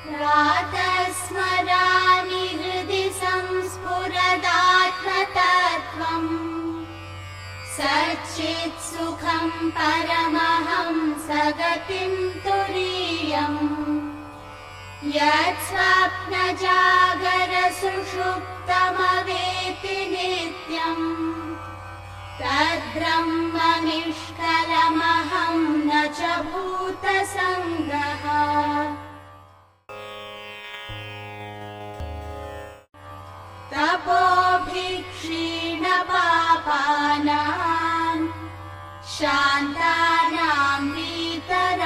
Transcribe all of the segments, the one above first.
प्रातस्मरामि हृदि संस्फुरदात्मतत्त्वम् सच्चित्सुखं परमहंसगतिं तुरीयम् यत्स्वप्नजागरसुषुप्तमवेति नित्यम् तद्ब्रह्म निष्कलमहं न च भूतसङ्गः। तपोभिक्षीणपापानां शान्तानां वीतरागिणां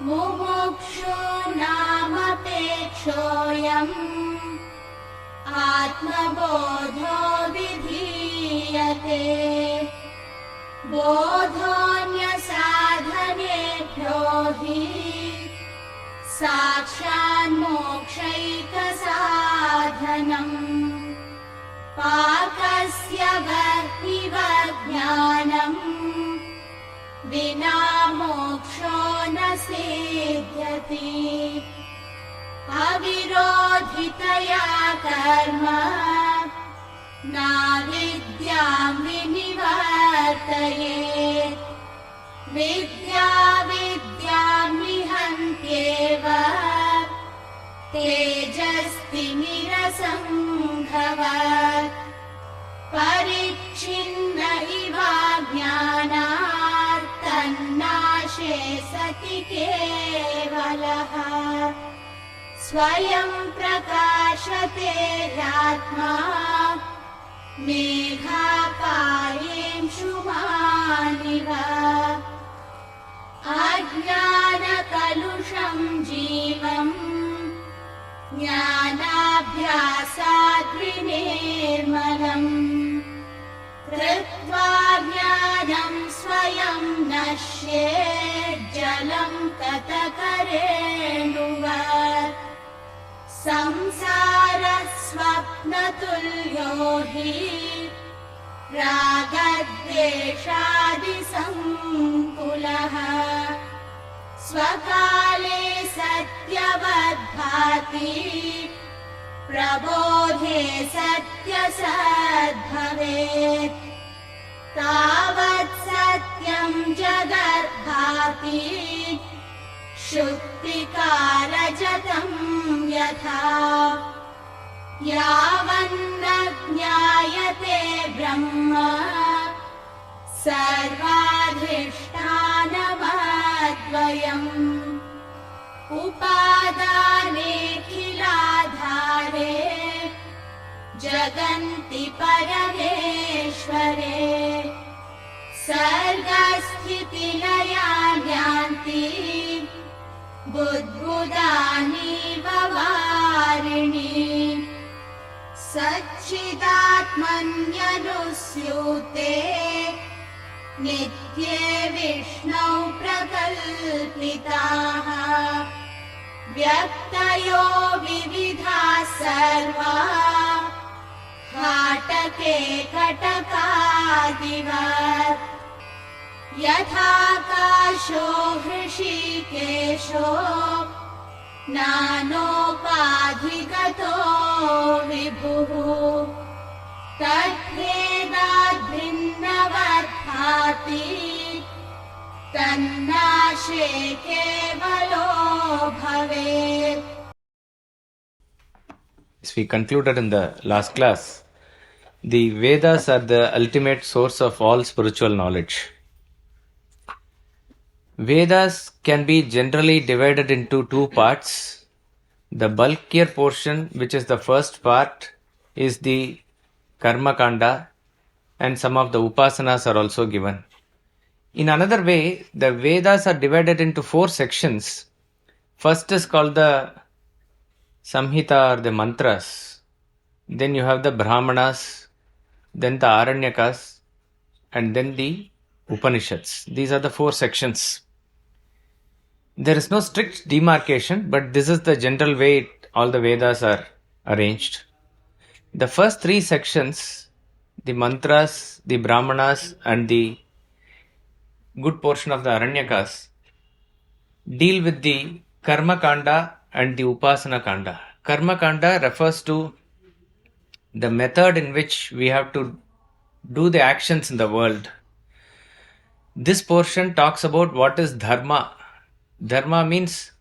मुमुक्षूणामपेक्षोऽयम् आत्मबोधो विधीयते। बोधोऽन्यसाधनेभ्यो हि साक्षान्मोक्षैकसाधनम् पाकस्य वर्तिवज्ञानम् विना मोक्षो न सिद्ध्यति। अविरोधितया कर्म नाविद्यां विनिवर्तयेत्। विद्या विद्यां निहन्त्येव तेजस्तिमिरसङ्घवत्। परिच्छिन्न इव ज्ञानात् तन्नाशे सति केवलः। स्वयं प्रकाशते ह्यात्मा मेघाकायेषुमानिव। अज्ञानकलुषं जीवम् ज्ञानाभ्यासाद् विनिर्मलम्। कृत्वा ज्ञानं स्वयं नश्येत् जलं कतकरेणुवत्। संसारस्वप्नतुल्यो हि रागद्वेषादिसङ्कुलः। स्वकाले सत्यवद्भाति प्रबोधे सत्यसद्भवेत्। तावत् सत्यं जगद्भाति शुक्तिकारजतं यथा। यावन्न ज्ञायते ब्रह्म सर्वाधिष्ठानमद्वयम्। उपादानेऽखिलाधारे जगन्ति परमेश्वरे। सर्गस्थितिलयान्यान्ति बुद्बुदानीव वारिणि। सच्चिदात्मन्यनुस्यूते नित्ये विष्णौ प्रकल्पिताः। व्यक्तयो विविधाः सर्वा हाटके कटकादिवत्। यथाकाशो हृषीकेशो नानोपाधिगतो विभुः। तद्भेदाद्भिन्नवद्भाति तन्नाशे केवलो भवेत्. As we concluded in the last class, the Vedas are the ultimate source of all spiritual knowledge. Vedas can be generally divided into two parts. The bulkier portion, which is the first part, is the Karma Kanda, and some of the Upasanas are also given. In another way, the Vedas are divided into four sections. First is called the Samhita or the mantras. Then you have the Brahmanas, then the Aranyakas, and then the Upanishads. These are the four sections. There is no strict demarcation, but this is the general way all the Vedas are arranged. The first three sections, the mantras, the Brahmanas, and the good portion of the Aranyakas, deal with the Karma Kanda and the Upasana Kanda. Karma Kanda refers to the method in which we have to do the actions in the world. This portion talks about what is Dharma. Dharma means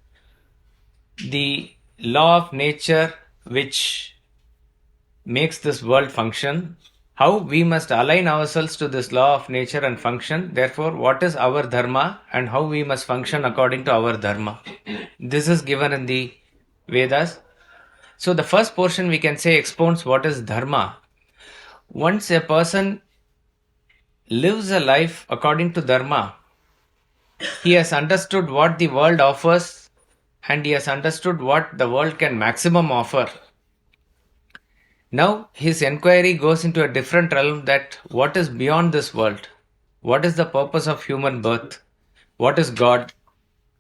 the law of nature which makes this world function, how we must align ourselves to this law of nature and function. Therefore, what is our dharma and how we must function according to our dharma. This is given in the Vedas. So the first portion we can say expounds what is dharma. Once a person lives a life according to dharma, he has understood what the world offers and he has understood what the world can maximum offer. Now his inquiry goes into a different realm, that what is beyond this world? What is the purpose of human birth? What is God?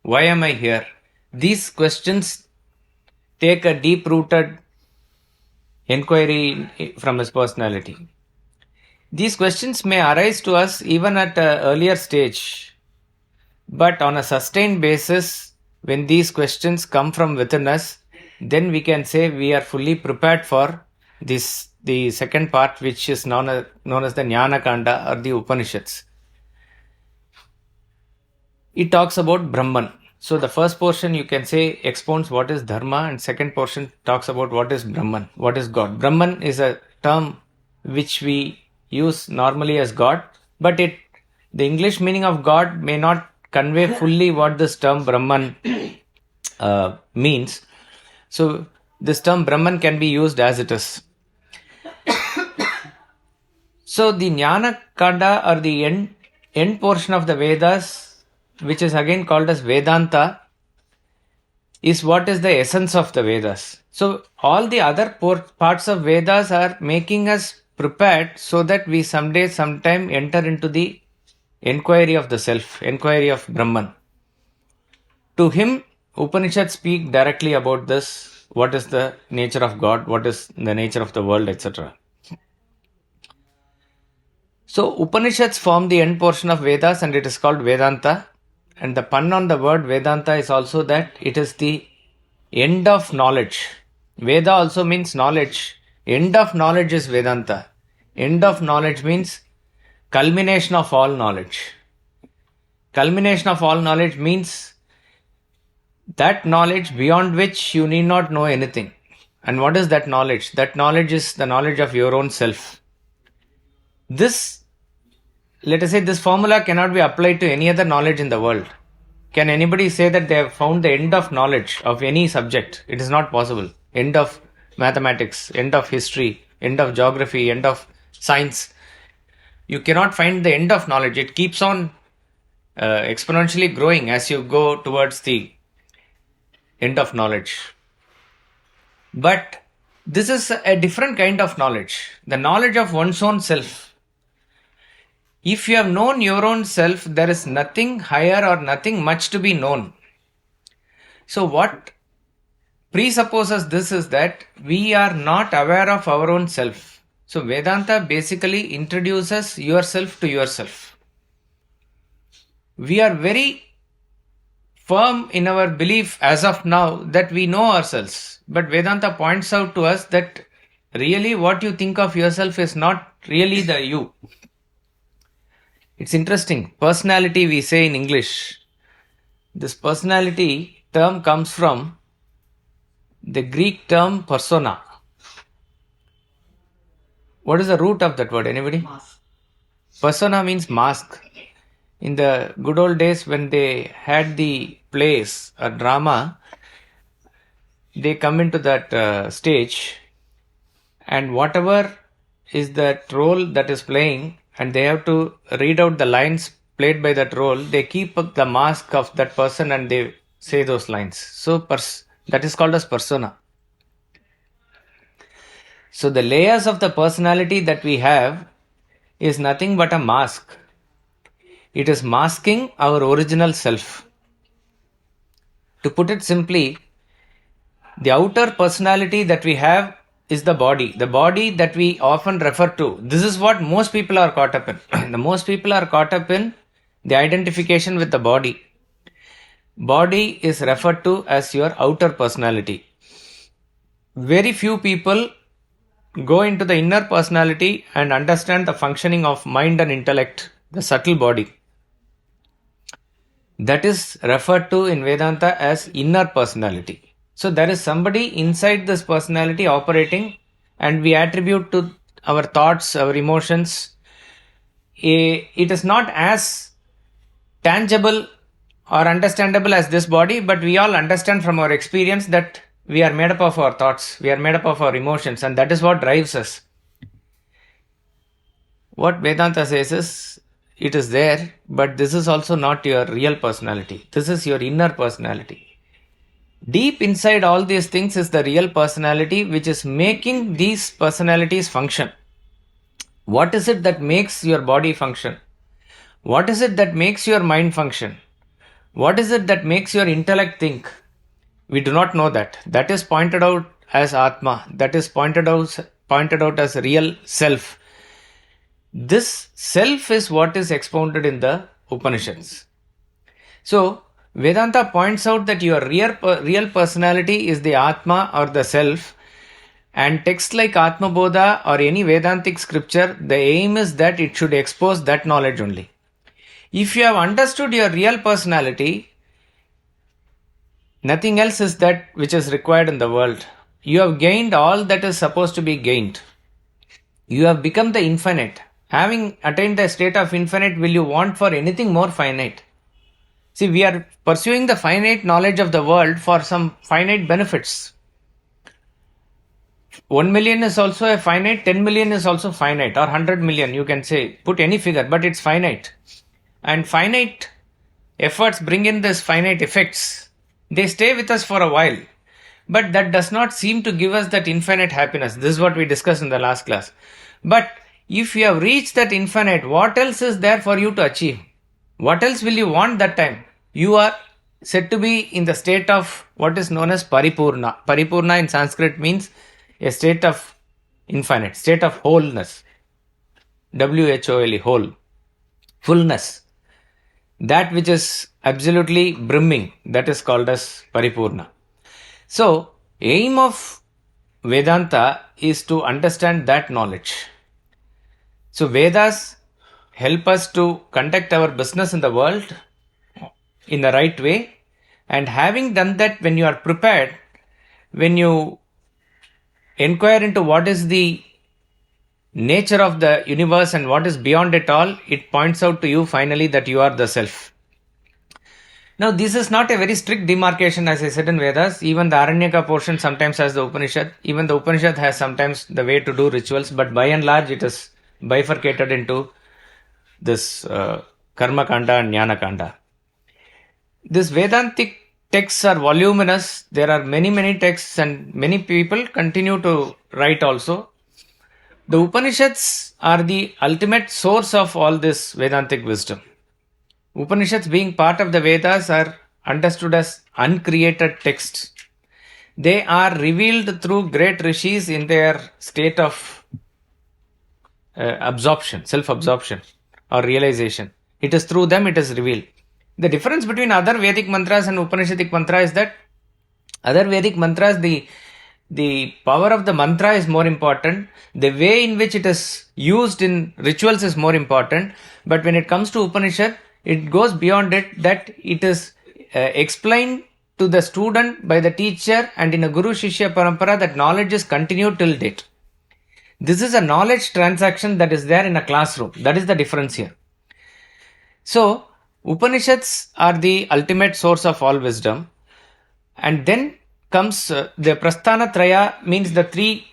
Why am I here? These questions take a deep-rooted inquiry from his personality. These questions may arise to us even at an earlier stage, but on a sustained basis, when these questions come from within us, then we can say we are fully prepared for this, the second part, which is known as the Jnana Kanda or the Upanishads. It talks about Brahman. So the first portion you can say expounds what is Dharma, and second portion talks about what is Brahman, what is God. Brahman is a term which we use normally as God, but the English meaning of God may not convey fully what this term Brahman means. So this term Brahman can be used as it is. So the Jnana Kanda or the end portion of the Vedas, which is again called as Vedanta, is what is the essence of the Vedas. So all the other parts of Vedas are making us prepared so that we sometime enter into the inquiry of the self, inquiry of Brahman. To him, Upanishads speak directly about this. What is the nature of God? What is the nature of the world, etc. So Upanishads form the end portion of Vedas and it is called Vedanta. And the pun on the word Vedanta is also that it is the end of knowledge. Veda also means knowledge. End of knowledge is Vedanta. End of knowledge means culmination of all knowledge. Culmination of all knowledge means that knowledge beyond which you need not know anything. And what is that knowledge? That knowledge is the knowledge of your own self. This, let us say, this formula cannot be applied to any other knowledge in the world. Can anybody say that they have found the end of knowledge of any subject? It is not possible. End of mathematics, end of history, end of geography, end of science. You cannot find the end of knowledge. It keeps on exponentially growing as you go towards the end of knowledge. But this is a different kind of knowledge. The knowledge of one's own self. If you have known your own self, there is nothing higher or nothing much to be known. So what presupposes this is that we are not aware of our own self. So Vedanta basically introduces yourself to yourself. We are very firm in our belief as of now that we know ourselves. But Vedanta points out to us that really what you think of yourself is not really the you. It's interesting. Personality we say in English. This personality term comes from the Greek term persona. What is the root of that word? Anybody? Mask. Persona means mask. In the good old days when they had the plays or drama, they come into that stage and whatever is that role that is playing, and they have to read out the lines played by that role, they keep up the mask of that person and they say those lines. So that is called as persona. So the layers of the personality that we have is nothing but a mask. It is masking our original self. To put it simply, the outer personality that we have is the body that we often refer to. This is what most people are caught up in. Most people are caught up in the identification with the body. body is referred to as your outer personality. Very few people go into the inner personality and understand the functioning of mind and intellect, the subtle body. That is referred to in Vedanta as inner personality. So there is somebody inside this personality operating, and we attribute to our thoughts, our emotions. It is not as tangible or understandable as this body, but we all understand from our experience that we are made up of our thoughts, we are made up of our emotions, and that is what drives us. What Vedanta says is, it is there, but this is also not your real personality. This is your inner personality. Deep inside all these things is the real personality, which is making these personalities function. What is it that makes your body function? What is it that makes your mind function? What is it that makes your intellect think? We do not know that. That is pointed out as Atma. That is pointed out as real self. This self is what is expounded in the Upanishads. So, Vedanta points out that your real personality is the Atma or the self, and texts like Atmabodha or any Vedantic scripture, the aim is that it should expose that knowledge only. If you have understood your real personality, nothing else is that which is required in the world. You have gained all that is supposed to be gained. You have become the infinite. Having attained the state of infinite, will you want for anything more finite? See, we are pursuing the finite knowledge of the world for some finite benefits. 1 million is also a finite, 10 million is also finite, or 100 million, you can say, put any figure, but it's finite. And finite efforts bring in this finite effects. They stay with us for a while, but that does not seem to give us that infinite happiness. This is what we discussed in the last class. But if you have reached that infinite, what else is there for you to achieve? What else will you want that time? You are said to be in the state of what is known as paripurna. Paripurna in Sanskrit means a state of infinite, state of wholeness. WHOLE, whole. Fullness. That which is absolutely brimming, that is called as paripurna. So, aim of Vedanta is to understand that knowledge. So, Vedas help us to conduct our business in the world in the right way, and having done that, when you are prepared, when you inquire into what is the nature of the universe and what is beyond it all, it points out to you finally that you are the self. Now, this is not a very strict demarcation, as I said in Vedas. Even the Aranyaka portion sometimes has the Upanishad. Even the Upanishad has sometimes the way to do rituals, but by and large it is bifurcated into this Karma Kanda and Jnana Kanda. These Vedantic texts are voluminous. There are many texts, and many people continue to write also. The Upanishads are the ultimate source of all this Vedantic wisdom. Upanishads, being part of the Vedas, are understood as uncreated texts. They are revealed through great rishis in their state of absorption, self-absorption or realization. It is through them it is revealed. The difference between other Vedic mantras and Upanishadic mantra is that other Vedic mantras, the power of the mantra is more important. The way in which it is used in rituals is more important. But when it comes to Upanishad, it goes beyond it, that it is explained to the student by the teacher, and in a Guru Shishya Parampara, that knowledge is continued till date. This is a knowledge transaction that is there in a classroom. That is the difference here. So, Upanishads are the ultimate source of all wisdom. And then comes the Prasthana Traya, means the three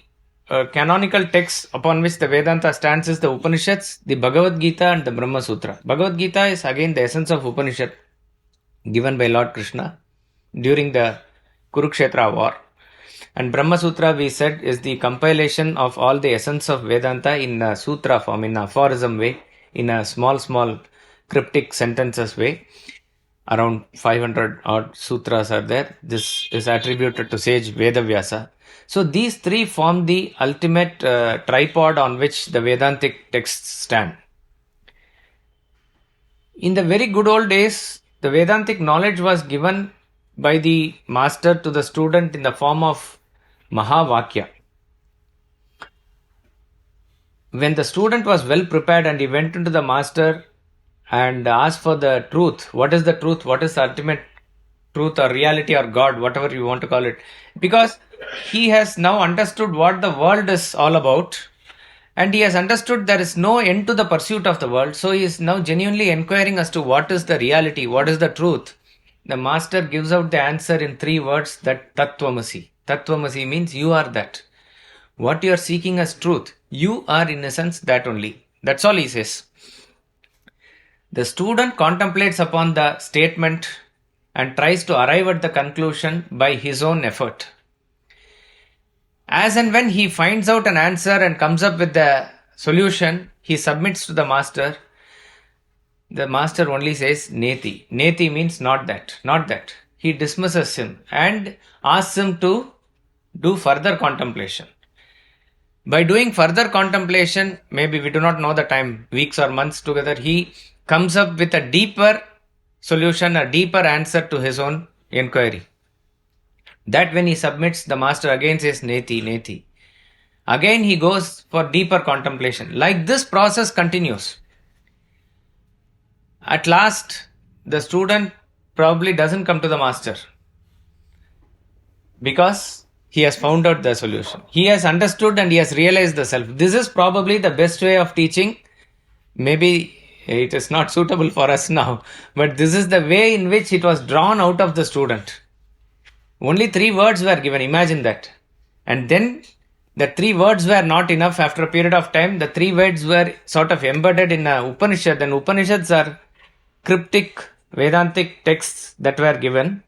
canonical texts upon which the Vedanta stands is the Upanishads, the Bhagavad Gita and the Brahma Sutra. Bhagavad Gita is again the essence of Upanishad given by Lord Krishna during the Kurukshetra war. And Brahma Sutra, we said, is the compilation of all the essence of Vedanta in a sutra form, in a aphorism way, in a small cryptic sentences way. Around 500 odd sutras are there. This is attributed to sage Vedavyasa. So these three form the ultimate tripod on which the Vedantic texts stand. In the very good old days, the Vedantic knowledge was given by the master to the student in the form of Mahavakya. When the student was well prepared and he went into the master and asked for the truth, what is the truth, what is the ultimate truth or reality or God, whatever you want to call it, because he has now understood what the world is all about, and he has understood there is no end to the pursuit of the world, so he is now genuinely inquiring as to what is the reality, what is the truth. The master gives out the answer in 3 words, that Tattvamasi. Tattvamasi means you are that. What you are seeking as truth, you are in essence that only. That's all he says. The student contemplates upon the statement and tries to arrive at the conclusion by his own effort. As and when he finds out an answer and comes up with the solution, he submits to the master. The master only says Neti. Neti means not that, not that. He dismisses him and asks him to do further contemplation. By doing further contemplation, maybe we do not know the time, weeks or months together, he comes up with a deeper solution, a deeper answer to his own inquiry. That when he submits, the master again says Neti, Neti. Again he goes for deeper contemplation. Like this process continues. At last, the student probably doesn't come to the master because he has found out the solution. He has understood and he has realized the self. This is probably the best way of teaching. Maybe it is not suitable for us now, but this is the way in which it was drawn out of the student. Only 3 words were given, imagine that. And then the 3 words were not enough. After a period of time, the 3 words were sort of embedded in a Upanishad, and Upanishads are cryptic Vedantic texts that were given,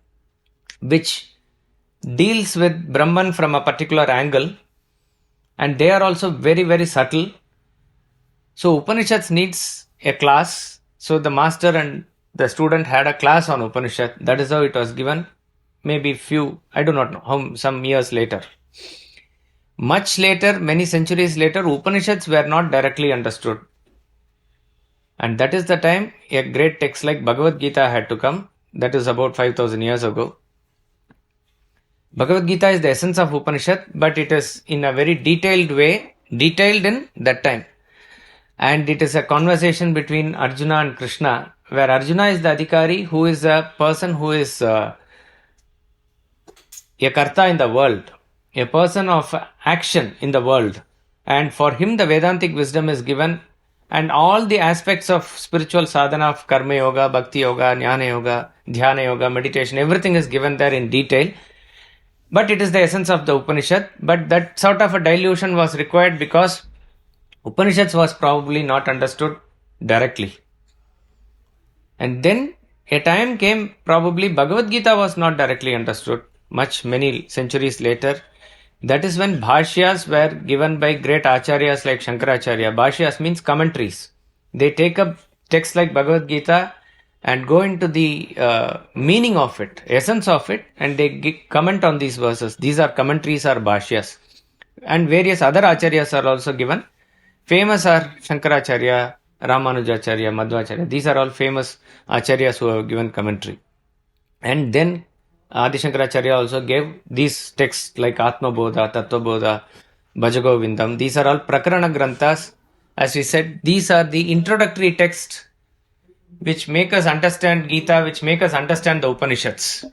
which deals with Brahman from a particular angle, and they are also very, very subtle. So Upanishads needs a class. So the master and the student had a class on Upanishad. That is how it was given. Maybe few, I do not know, how some years later. Much later, many centuries later, Upanishads were not directly understood. And that is the time a great text like Bhagavad Gita had to come. That is about 5,000 years ago. Bhagavad Gita is the essence of Upanishad, but it is in a very detailed way, detailed in that time. And it is a conversation between Arjuna and Krishna, where Arjuna is the Adhikari, who is a person who is a karta in the world, a person of action in the world. And for him the Vedantic wisdom is given, and all the aspects of spiritual sadhana of karma yoga, bhakti yoga, jnana yoga, dhyana yoga, meditation, everything is given there in detail. But it is the essence of the Upanishad. But that sort of a dilution was required because Upanishads was probably not understood directly. And then a time came, probably Bhagavad Gita was not directly understood, many centuries later. That is when bhashyas were given by great acharyas like Shankaracharya. Bhashyas means commentaries. They take up texts like Bhagavad Gita and go into the meaning of it, essence of it, and they comment on these verses. These are commentaries or bhashyas. And various other acharyas are also given. Famous are Shankaracharya, Ramanujacharya, Madhvacharya. These are all famous acharyas who have given commentary. And then Adi Shankaracharya also gave these texts like Atmabodha, Tatmabodha, Bhajagovindam. These are all Prakarana Granthas. As we said, these are the introductory texts which make us understand Gita, which make us understand the Upanishads.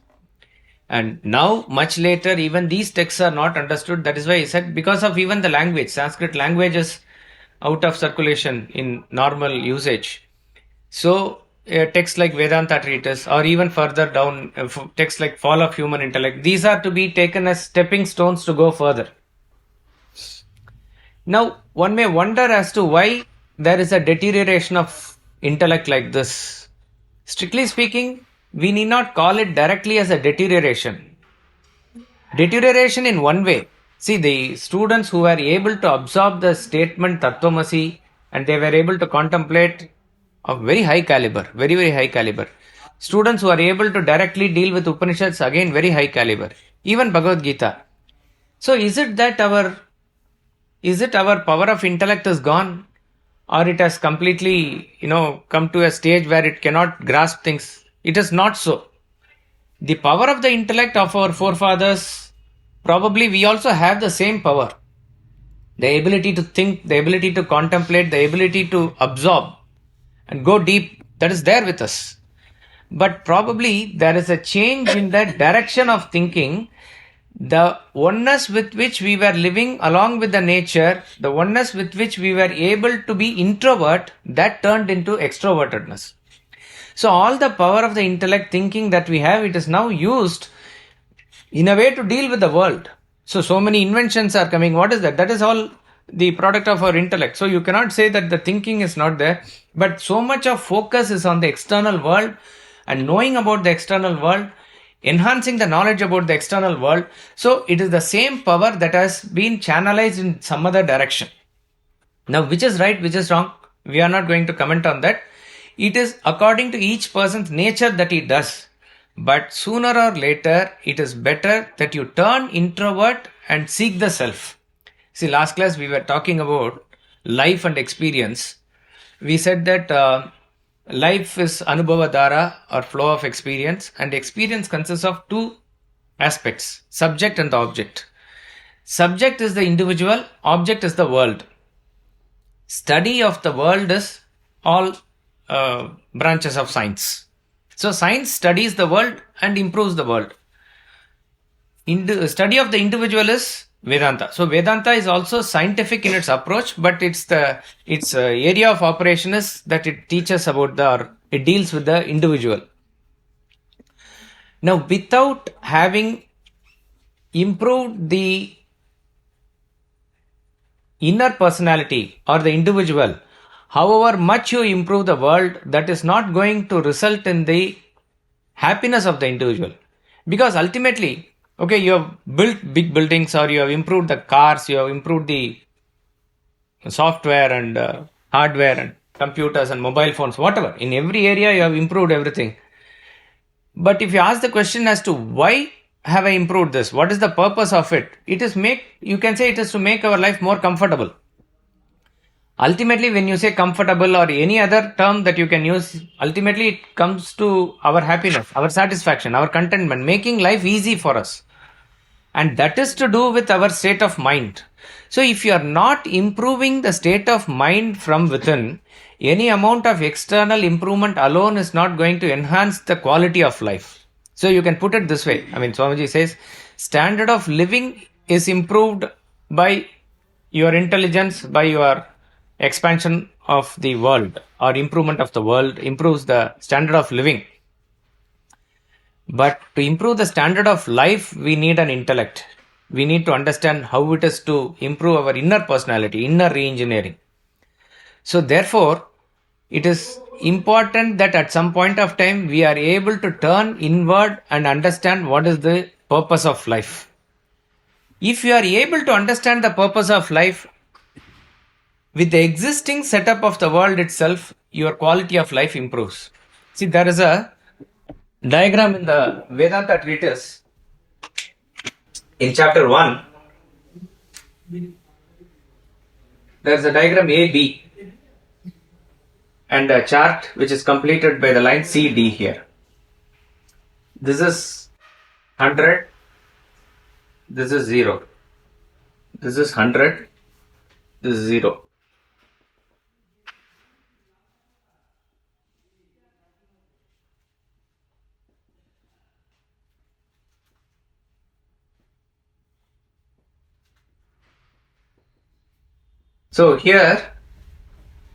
And now, much later, even these texts are not understood. That is why he said, because of even the language, Sanskrit language is out of circulation in normal usage. So, texts like Vedanta Treatise, or even further down, texts like Fall of Human Intellect, these are to be taken as stepping stones to go further. Now, one may wonder as to why there is a deterioration of intellect like this. Strictly speaking, we need not call it directly as a deterioration. Deterioration in one way. See, the students who were able to absorb the statement Tattvamasi and they were able to contemplate of very high caliber, very, very high caliber. Students who are able to directly deal with Upanishads, again very high caliber. Even Bhagavad Gita. So is it that our power of intellect is gone? Or it has completely, come to a stage where it cannot grasp things? It is not so. The power of the intellect of our forefathers, probably we also have the same power. The ability to think, the ability to contemplate, the ability to absorb and go deep, that is there with us. But probably there is a change in the direction of thinking. The oneness with which we were living along with the nature, the oneness with which we were able to be introvert, that turned into extrovertedness. So all the power of the intellect thinking that we have, it is now used in a way to deal with the world. So many inventions are coming. What is that? That is all the product of our intellect. So you cannot say that the thinking is not there, but so much of focus is on the external world and knowing about the external world, enhancing the knowledge about the external world. So it is the same power that has been channelized in some other direction. Now, which is right, which is wrong, we are not going to comment on that. It is according to each person's nature that he does. But sooner or later, it is better that you turn introvert and seek the self. See, last class we were talking about life and experience. We said that life is anubhava dhara or flow of experience, and experience consists of two aspects, subject and the object. Subject is the individual, object is the world. Study of the world is all branches of science. So science studies the world and improves the world. Study of the individual is Vedanta. So Vedanta is also scientific in its approach, but its area of operation is that it teaches about it deals with the individual. Now, without having improved the inner personality or the individual, however much you improve the world, that is not going to result in the happiness of the individual. Because ultimately, okay, you have built big buildings or you have improved the cars, you have improved the software and hardware and computers and mobile phones, whatever. In every area you have improved everything. But if you ask the question as to why have I improved this, what is the purpose of it? You can say it is to make our life more comfortable. Ultimately, when you say comfortable or any other term that you can use, ultimately it comes to our happiness, our satisfaction, our contentment, making life easy for us. And that is to do with our state of mind. So if you are not improving the state of mind from within, any amount of external improvement alone is not going to enhance the quality of life. So you can put it this way. Swamiji says, standard of living is improved by your intelligence, by your expansion of the world, or improvement of the world improves the standard of living. But to improve the standard of life, we need an intellect. We need to understand how it is to improve our inner personality, inner re-engineering. So therefore, it is important that at some point of time, we are able to turn inward and understand what is the purpose of life. If you are able to understand the purpose of life, with the existing setup of the world itself, your quality of life improves. See, there is a diagram in the Vedanta treatise in chapter 1. There is a diagram AB and a chart which is completed by the line CD here. This is 100, this is 0. This is 100, this is 0. So here,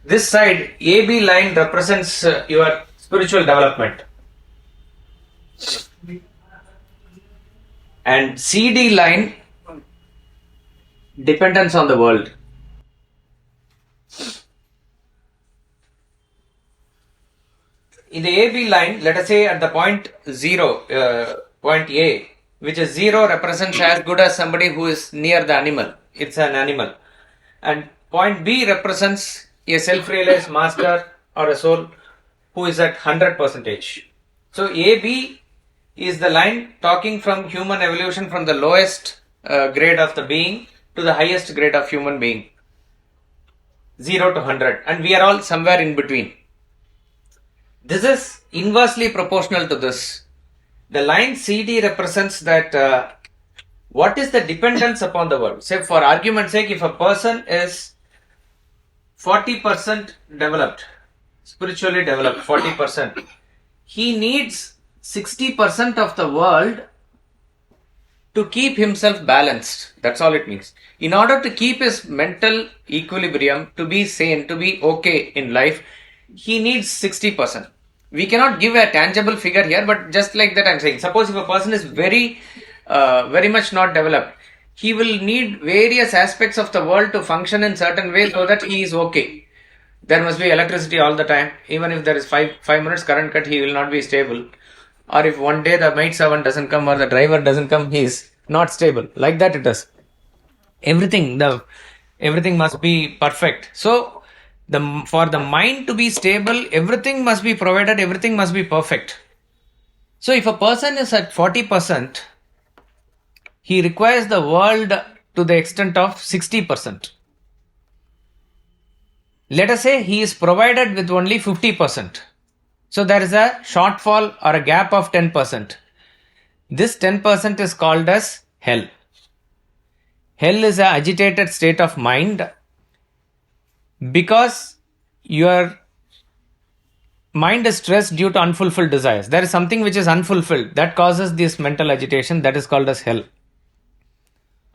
this side AB line represents your spiritual development, and CD line dependence on the world. In the AB line, let us say at the point 0, point A, which is 0, represents as good as somebody who is near the animal. It's an animal. And point B represents a self-realized master or a soul who is at 100%. So AB is the line talking from human evolution, from the lowest grade of the being to the highest grade of human being. 0 to 100. And we are all somewhere in between. This is inversely proportional to this. The line CD represents that what is the dependence upon the world. Say, for argument's sake, if a person is 40% developed, spiritually developed, 40%, he needs 60% of the world to keep himself balanced. That's all it means. In order to keep his mental equilibrium, to be sane, to be okay in life, he needs 60%. We cannot give a tangible figure here, but just like that I'm saying, suppose if a person is very much not developed, he will need various aspects of the world to function in certain ways so that he is okay. There must be electricity all the time. Even if there is 5 minutes current cut, he will not be stable. Or if one day the maid servant doesn't come or the driver doesn't come, he is not stable. Like that it is. Everything must be perfect. So, for the mind to be stable, everything must be provided, everything must be perfect. So, if a person is at 40%, he requires the world to the extent of 60%. Let us say he is provided with only 50%. So there is a shortfall or a gap of 10%. This 10% is called as hell. Hell is an agitated state of mind because your mind is stressed due to unfulfilled desires. There is something which is unfulfilled that causes this mental agitation, that is called as hell.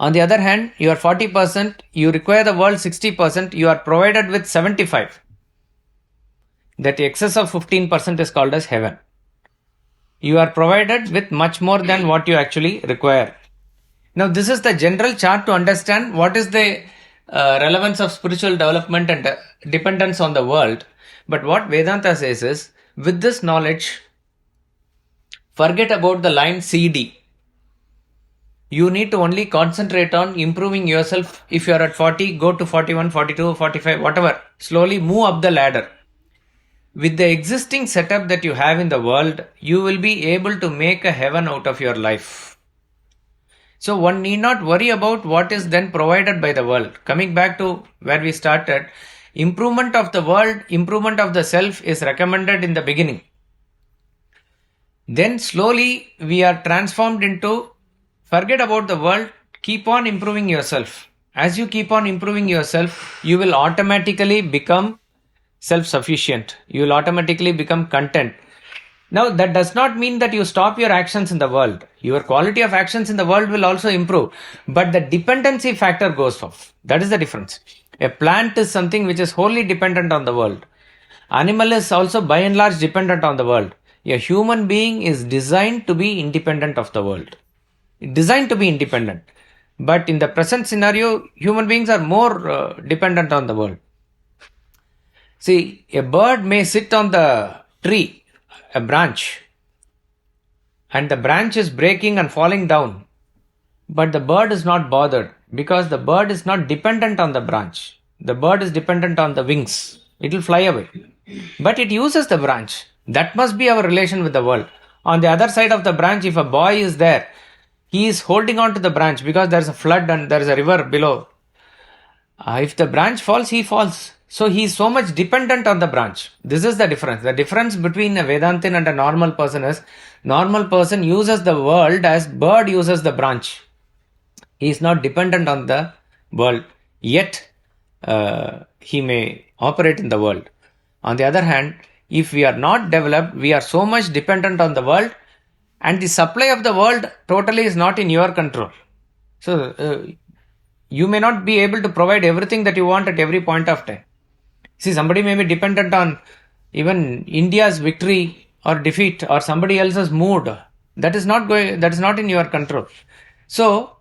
On the other hand, you are 40%, you require the world 60%, you are provided with 75%. That excess of 15% is called as heaven. You are provided with much more than what you actually require. Now, this is the general chart to understand what is the relevance of spiritual development and dependence on the world. But what Vedanta says is, with this knowledge, forget about the line CD. You need to only concentrate on improving yourself. If you are at 40, go to 41, 42, 45, whatever. Slowly move up the ladder. With the existing setup that you have in the world, you will be able to make a heaven out of your life. So one need not worry about what is then provided by the world. Coming back to where we started, improvement of the world, improvement of the self is recommended in the beginning. Then slowly we are transformed into forget about the world, keep on improving yourself. As you keep on improving yourself, you will automatically become self-sufficient. You will automatically become content. Now, that does not mean that you stop your actions in the world. Your quality of actions in the world will also improve. But the dependency factor goes off. That is the difference. A plant is something which is wholly dependent on the world. Animal is also by and large dependent on the world. A human being is designed to be independent of the world. Designed to be independent. But in the present scenario, human beings are more dependent on the world. See, a bird may sit on the tree, a branch, and the branch is breaking and falling down. But the bird is not bothered because the bird is not dependent on the branch. The bird is dependent on the wings. It will fly away. But it uses the branch. That must be our relation with the world. On the other side of the branch, if a boy is there, he is holding on to the branch because there is a flood and there is a river below. If the branch falls, he falls. So he is so much dependent on the branch. This is the difference. The difference between a Vedantin and a normal person is, normal person uses the world as bird uses the branch. He is not dependent on the world. Yet, he may operate in the world. On the other hand, if we are not developed, we are so much dependent on the world, and the supply of the world totally is not in your control. So, you may not be able to provide everything that you want at every point of time. See, somebody may be dependent on even India's victory or defeat or somebody else's mood. That is not in your control. So,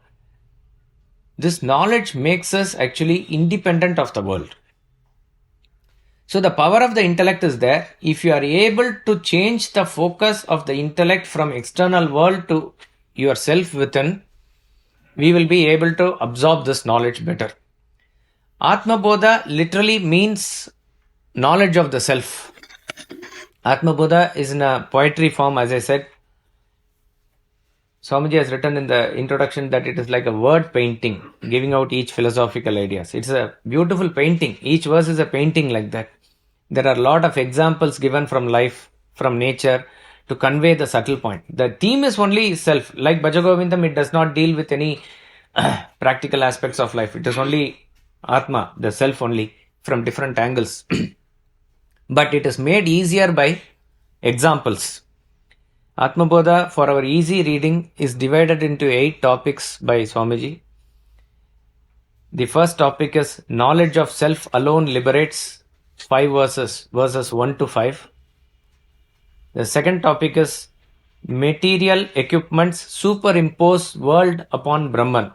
this knowledge makes us actually independent of the world. So, the power of the intellect is there. If you are able to change the focus of the intellect from external world to yourself within, we will be able to absorb this knowledge better. Atmabodha literally means knowledge of the self. Atmabodha is in a poetry form, as I said. Swamiji has written in the introduction that it is like a word painting, giving out each philosophical ideas. It's a beautiful painting. Each verse is a painting like that. There are a lot of examples given from life, from nature to convey the subtle point. The theme is only self. Like Bhajagovindam, it does not deal with any practical aspects of life. It is only Atma, the self only, from different angles. But it is made easier by examples. Atmabodha, for our easy reading, is divided into 8 topics by Swamiji. The first topic is knowledge of self alone liberates, 5 verses 1 to 5. The second topic is material equipments superimpose world upon Brahman.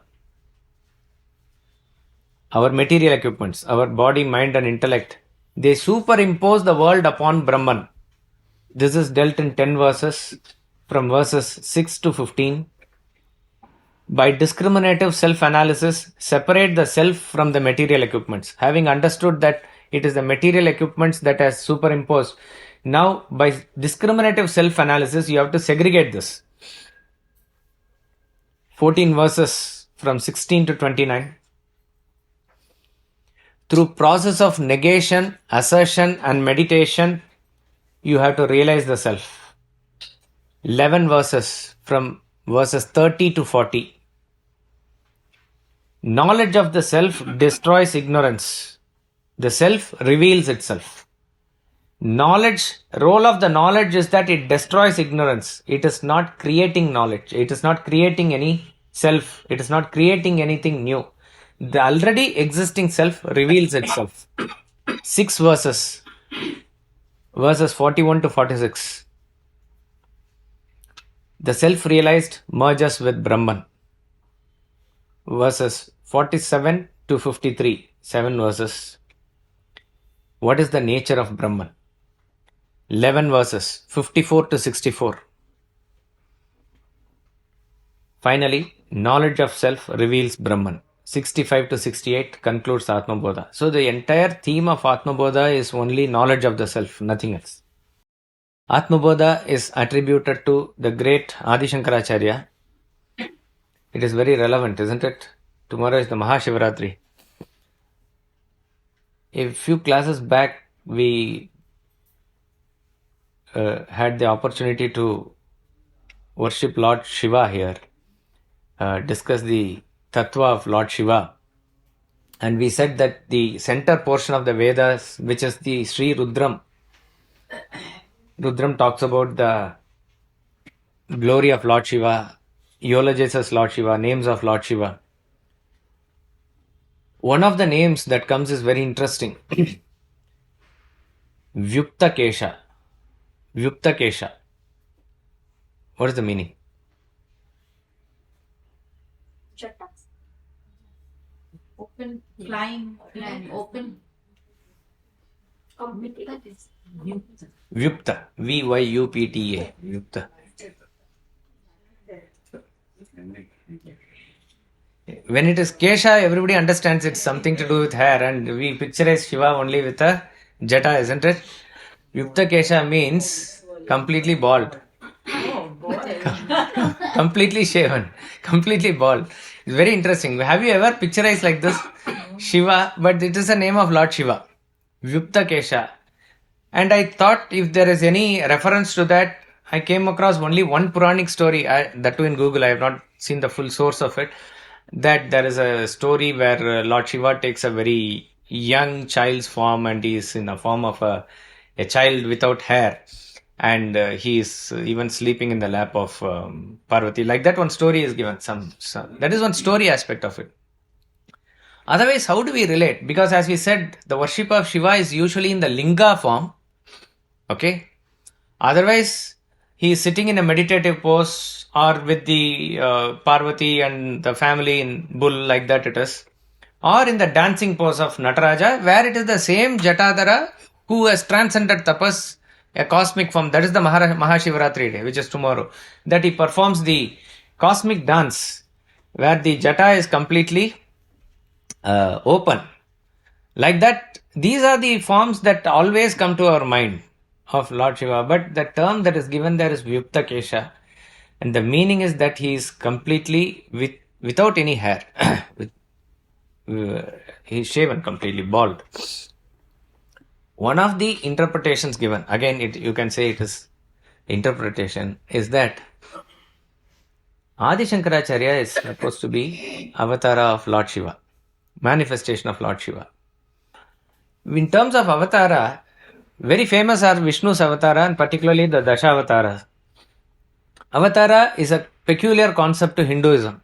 Our material equipments, our body, mind and intellect, they superimpose the world upon Brahman. This is dealt in 10 verses from verses 6 to 15. By discriminative self-analysis, separate the self from the material equipments. Having understood that it is the material equipments that has superimposed, now by discriminative self-analysis, you have to segregate this. 14 verses from 16 to 29. Through process of negation, assertion and meditation, you have to realize the self. 11 verses from verses 30 to 40. Knowledge of the self destroys ignorance. The self reveals itself. Role of the knowledge is that it destroys ignorance. It is not creating knowledge. It is not creating any self. It is not creating anything new. The already existing self reveals itself. 6 verses 41 to 46. The self-realized merges with Brahman. Verses 47 to 53, 7 verses. What is the nature of Brahman? 11 verses, 54 to 64. Finally, knowledge of self reveals Brahman. 65 to 68 concludes Atmabodha. So the entire theme of Atmabodha is only knowledge of the self, nothing else. Atmabodha is attributed to the great Adi Shankaracharya. It is very relevant, isn't it? Tomorrow is the Mahashivaratri. A few classes back, we had the opportunity to worship Lord Shiva here, discuss the Tattva of Lord Shiva. And we said that the center portion of the Vedas, which is the Sri Rudram, Rudram talks about the glory of Lord Shiva, eulogizes Lord Shiva, names of Lord Shiva. One of the names that comes is very interesting. Vyukta Kesha. What is the meaning? Open, flying, open. Vyukta. Vyupta. Vyukta. When it is Kesha, everybody understands it's something to do with hair, and we picturize Shiva only with a jata, isn't it? Vyukta Kesha means completely bald. Completely shaven. Completely bald. It's very interesting. Have you ever picturized like this? Shiva, but it is the name of Lord Shiva. Vyukta Kesha. And I thought if there is any reference to that, I came across only one Puranic story, that too in Google. I have not seen the full source of it. That there is a story where Lord Shiva takes a very young child's form and he is in the form of a child without hair, and he is even sleeping in the lap of Parvati. Like that one story is given. Some that is one story aspect of it. Otherwise, how do we relate? Because as we said, the worship of Shiva is usually in the linga form. Okay. Otherwise, he is sitting in a meditative pose or with the Parvati and the family in bull, like that it is. Or in the dancing pose of Nataraja, where it is the same Jatadhara who has transcended tapas, a cosmic form. That is the Mahashivaratri day, which is tomorrow. That he performs the cosmic dance, where the Jata is completely open. Like that, these are the forms that always come to our mind of Lord Shiva. But the term that is given there is Vyukta Kesha. And the meaning is that he is completely without any hair. He is shaven, completely bald. One of the interpretations given, again, you can say it is interpretation is that Adi Shankaracharya is supposed to be Avatara of Lord Shiva, manifestation of Lord Shiva. In terms of Avatara, very famous are Vishnu's Avatara and particularly the Dashavataras. Avatara is a peculiar concept to Hinduism.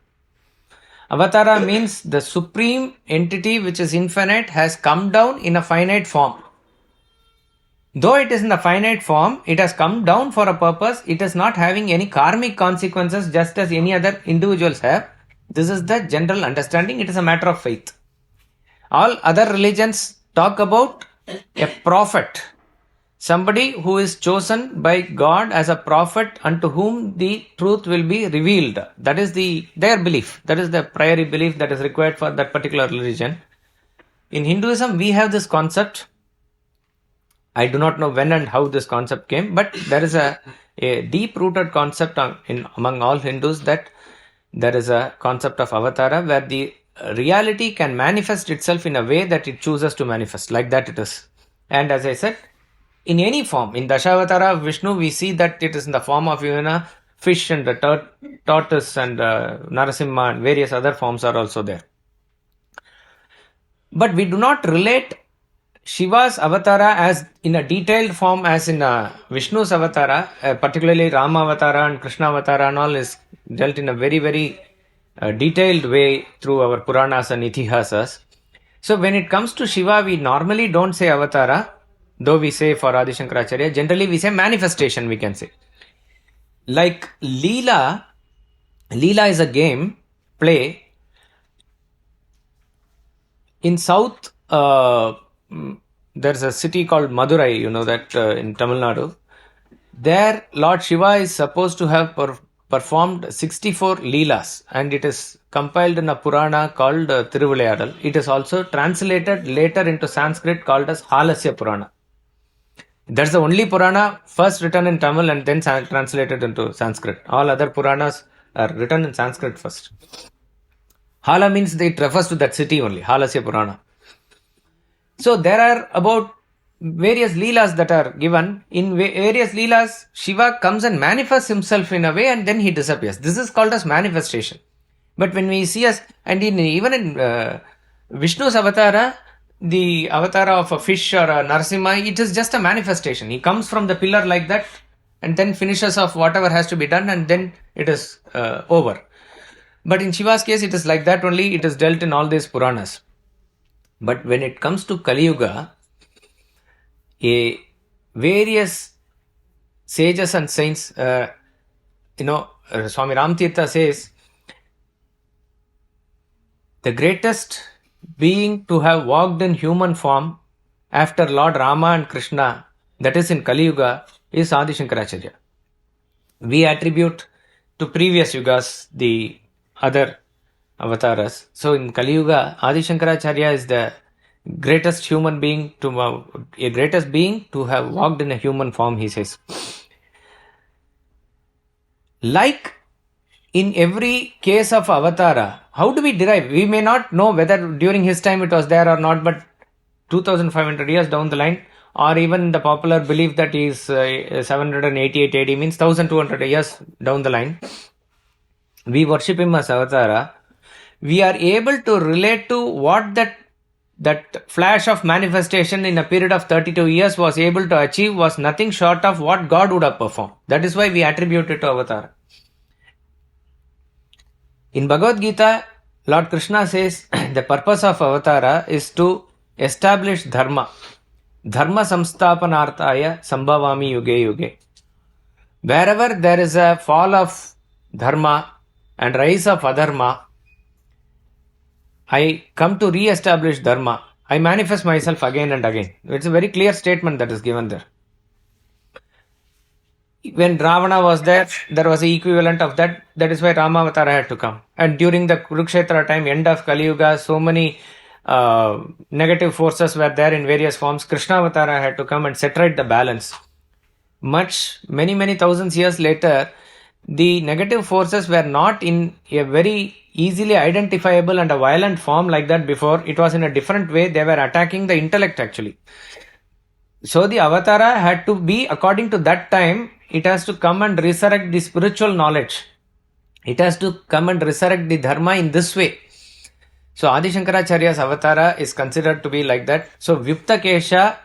Avatara means the supreme entity which is infinite has come down in a finite form. Though it is in the finite form, it has come down for a purpose. It is not having any karmic consequences just as any other individuals have. This is the general understanding. It is a matter of faith. All other religions talk about a prophet, somebody who is chosen by God as a prophet unto whom the truth will be revealed. That is their belief. That is the priori belief that is required for that particular religion. In Hinduism, we have this concept. I do not know when and how this concept came, but there is a deep-rooted concept among all Hindus that there is a concept of avatara where the reality can manifest itself in a way that it chooses to manifest. Like that it is. And as I said, in any form, in Dashavatara of Vishnu, we see that it is in the form of even a fish and a tortoise and Narasimha and various other forms are also there. But we do not relate Shiva's avatara as in a detailed form as in Vishnu's avatara, particularly Rama avatara and Krishna avatara and all is dealt in a very, very detailed way through our Puranas and Itihasas. So when it comes to Shiva, we normally don't say avatara, though we say for Adi Shankaracharya, generally we say manifestation, we can say. Like Leela is a game, play. In South, there's a city called Madurai, you know that in Tamil Nadu. There, Lord Shiva is supposed to have performed 64 Leelas and it is compiled in a Purana called Thiruvilayadal. It is also translated later into Sanskrit called as Halasya Purana. That's the only Purana first written in Tamil and then translated into Sanskrit. All other Puranas are written in Sanskrit first. Hala means it refers to that city only, Halasya Purana. So there are about various Leelas that are given. In various Leelas, Shiva comes and manifests himself in a way and then he disappears. This is called as manifestation. But when we see us, and even in Vishnu's avatara, the avatara of a fish or a Narasimha, it is just a manifestation. He comes from the pillar like that and then finishes off whatever has to be done and then it is over. But in Shiva's case, it is like that only. It is dealt in all these Puranas. But when it comes to Kali Yuga, various sages and saints, Swami Ramtirtha says, the greatest being to have walked in human form after Lord Rama and Krishna, that is in Kali Yuga, is Adi Shankaracharya. We attribute to previous yugas the other avatars. So in Kali Yuga, Adi Shankaracharya is the greatest human being to have walked in a human form, he says. Like in every case of avatara, how do we derive? We may not know whether during his time it was there or not, but 2500 years down the line, or even the popular belief that he is 788 AD means 1200 years down the line, we worship him as avatara. We are able to relate to what that flash of manifestation in a period of 32 years was able to achieve was nothing short of what God would have performed. That is why we attribute it to Avatara. In Bhagavad Gita, Lord Krishna says the purpose of Avatara is to establish Dharma. Dharma samsthapanarthaya sambhavami yuge yuge. Wherever there is a fall of Dharma and rise of Adharma, I come to re-establish Dharma. I manifest myself again and again. It's a very clear statement that is given there. When Ravana was there was the equivalent of that. That is why Ramavatara had to come. And during the Kurukshetra time, end of Kali Yuga, so many negative forces were there in various forms. Krishnavatara had to come and set right the balance. Many thousands years later, the negative forces were not in a very easily identifiable and a violent form like that before. It was in a different way. They were attacking the intellect actually. So the Avatara had to be, according to that time, it has to come and resurrect the spiritual knowledge. It has to come and resurrect the Dharma in this way. So Adi Shankaracharya's Avatara is considered to be like that. So Vyupta Kesha